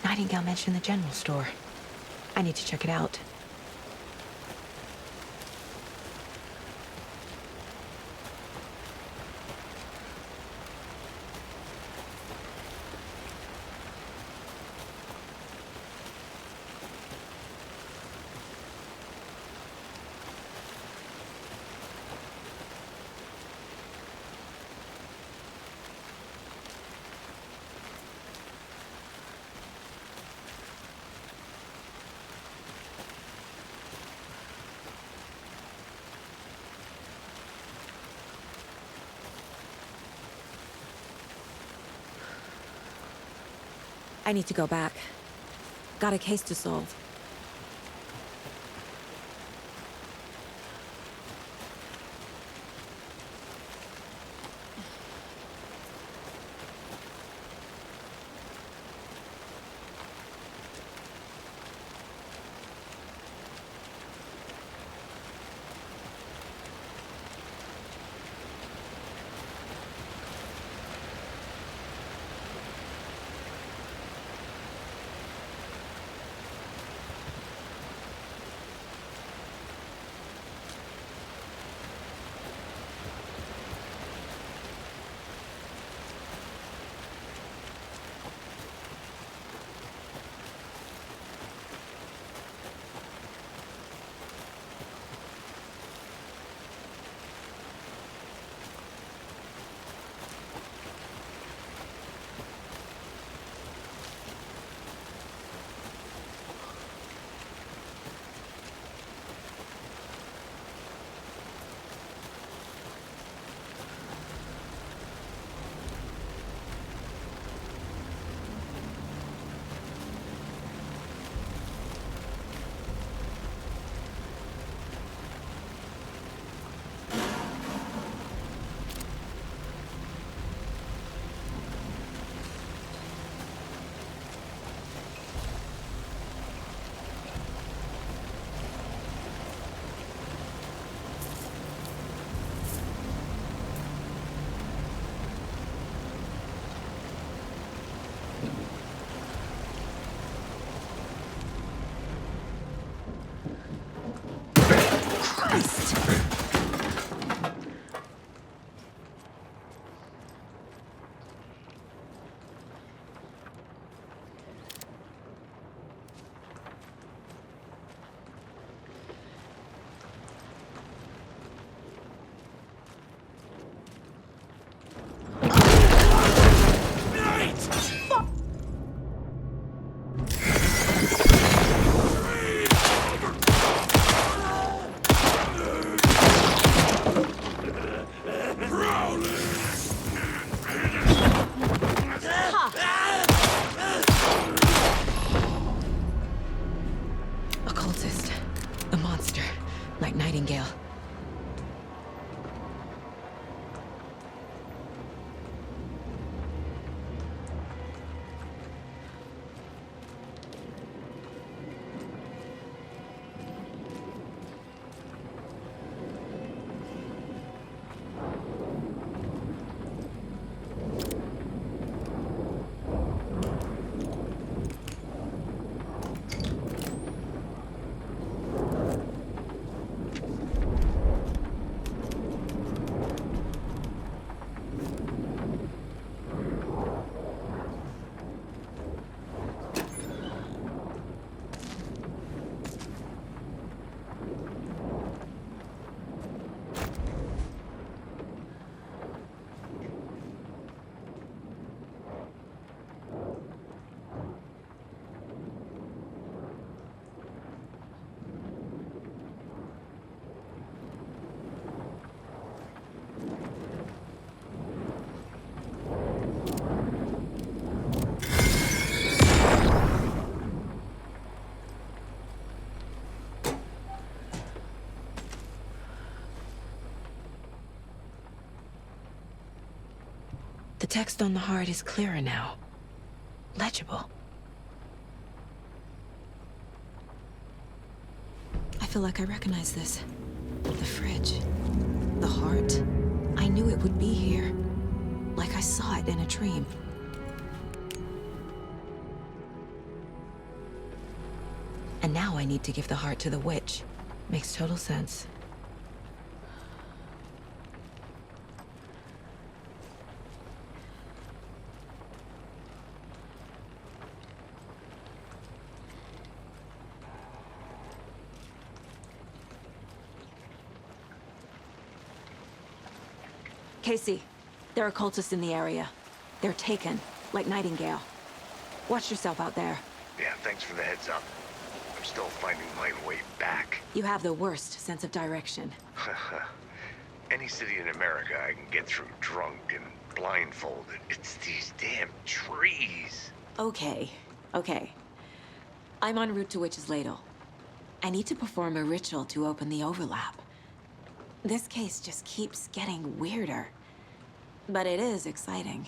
Nightingale mentioned the general store. I need to check it out. I need to go back. Got a case to solve. text on the heart is clearer now. Legible. I feel like I recognize this. The fridge. The heart. I knew it would be here. Like I saw it in a dream. And now I need to give the heart to the witch. Makes total sense. Casey, there are cultists in the area. They're taken, like Nightingale. Watch yourself out there. Yeah, thanks for the heads up. I'm still finding my way back. You have the worst sense of direction. Any city in America I can get through drunk and blindfolded. It's these damn trees. Okay. I'm en route to Witch's Ladle. I need to perform a ritual to open the overlap. This case just keeps getting weirder. But it is exciting.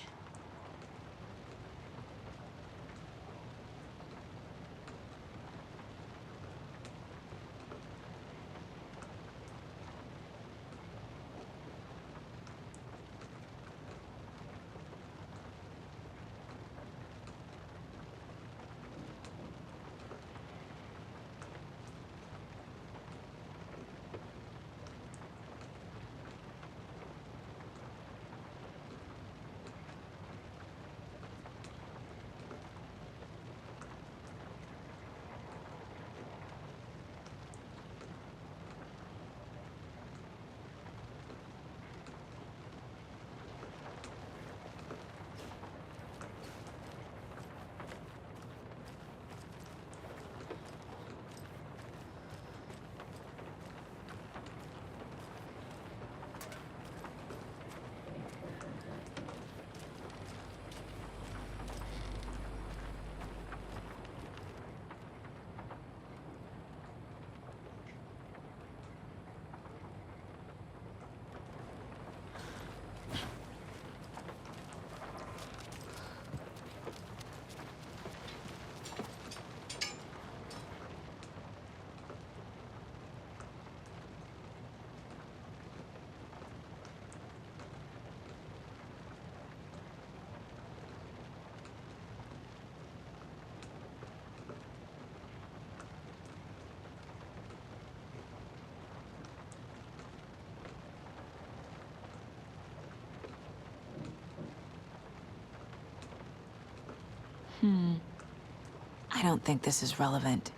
I don't think this is relevant.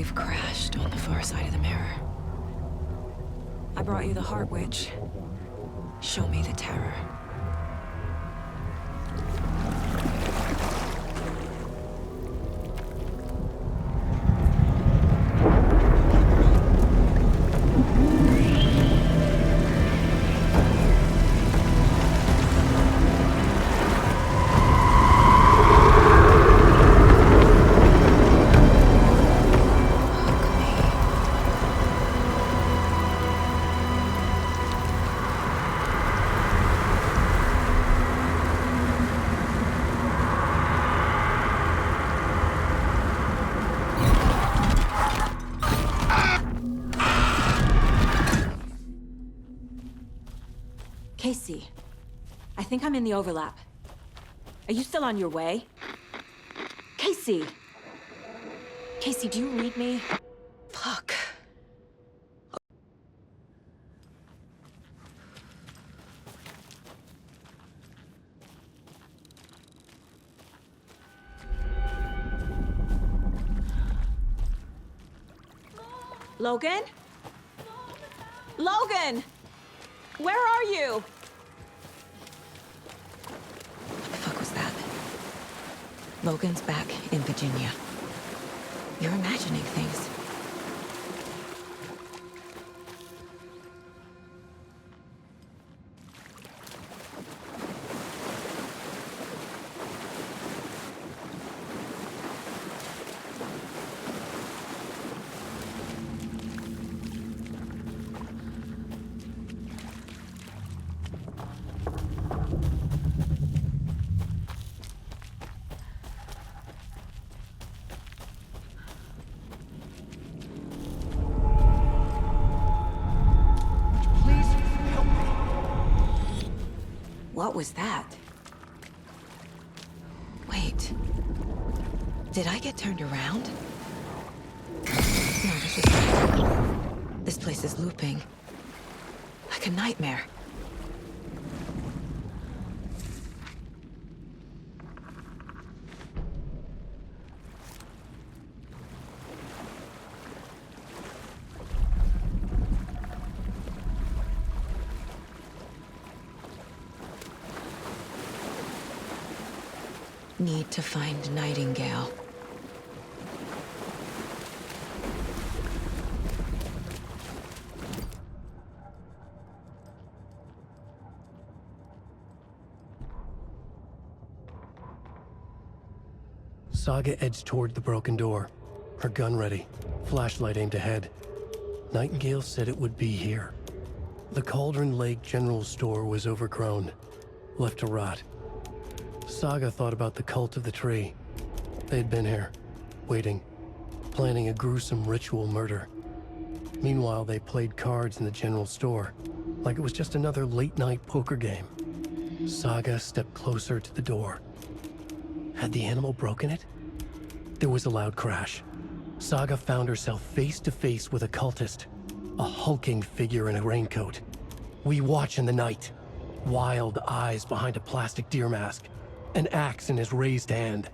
wave crashed on the far side of the mirror. I brought you the Heart Witch. Show me the terror. Casey, I think I'm in the overlap. Are you still on your way? Casey! Casey, do you read me? Fuck. Logan? Logan! Where are you? What the fuck was that? Logan's back in Virginia. You're imagining things. What was that? Wait. Did I get turned around? No, this was right. This place is looping. Like a nightmare. Need to find Nightingale. Saga edged toward the broken door, her gun ready, flashlight aimed ahead. Nightingale said it would be here. The Cauldron Lake General Store was overgrown, left to rot. Saga thought about the cult of the tree. They'd been here, waiting, planning a gruesome ritual murder. Meanwhile, they played cards in the general store, like it was just another late-night poker game. Saga stepped closer to the door. Had the animal broken it? There was a loud crash. Saga found herself face to face with a cultist, a hulking figure in a raincoat. We watch in the night, wild eyes behind a plastic deer mask, an axe in his raised hand.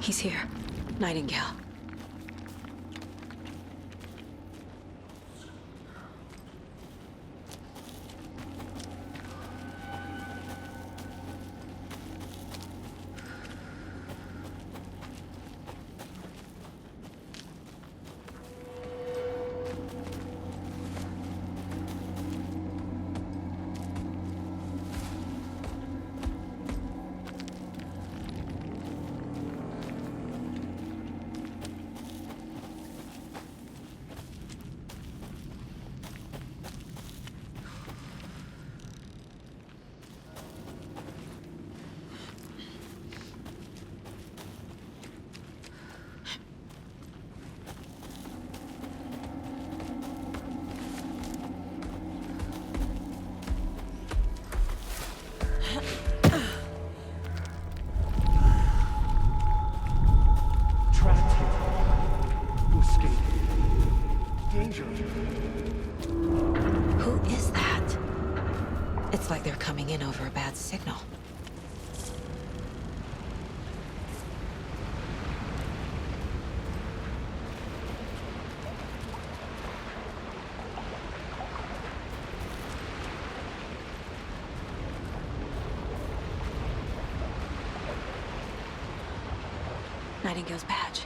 He's here. Nightingale. Who is that? It's like they're coming in over a bad signal. Nightingale's badge.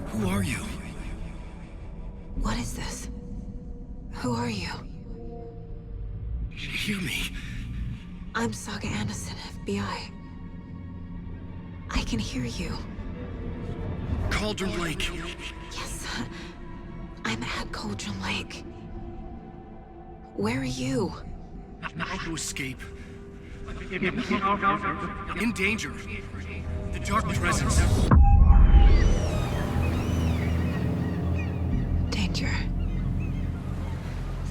Who are you? What is this? Who are you? Hear me. I'm Saga Андерсон, FBI. I can hear you. Coldrain Lake. Yes, I'm at Coldrain Lake. Where are you? Not to escape. In danger. The dark presence. Danger.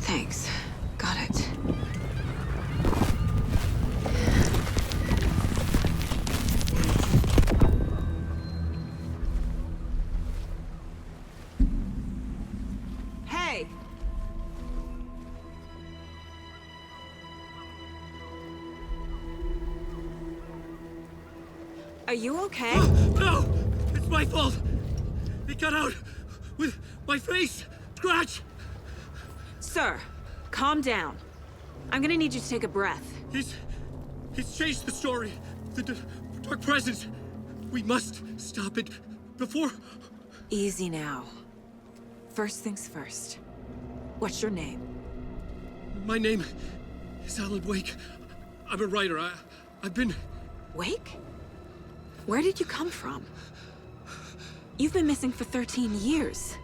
Thanks. Got it. Hey! Are you okay? No! It's my fault! It got out with my face! Scratch! Sir, calm down. I'm gonna need you to take a breath. He's changed the story. The dark presence. We must stop it before... Easy now. First things first. What's your name? My name is Alan Weyk. I'm a writer. I've been... Wake? Where did you come from? You've been missing for 13 years.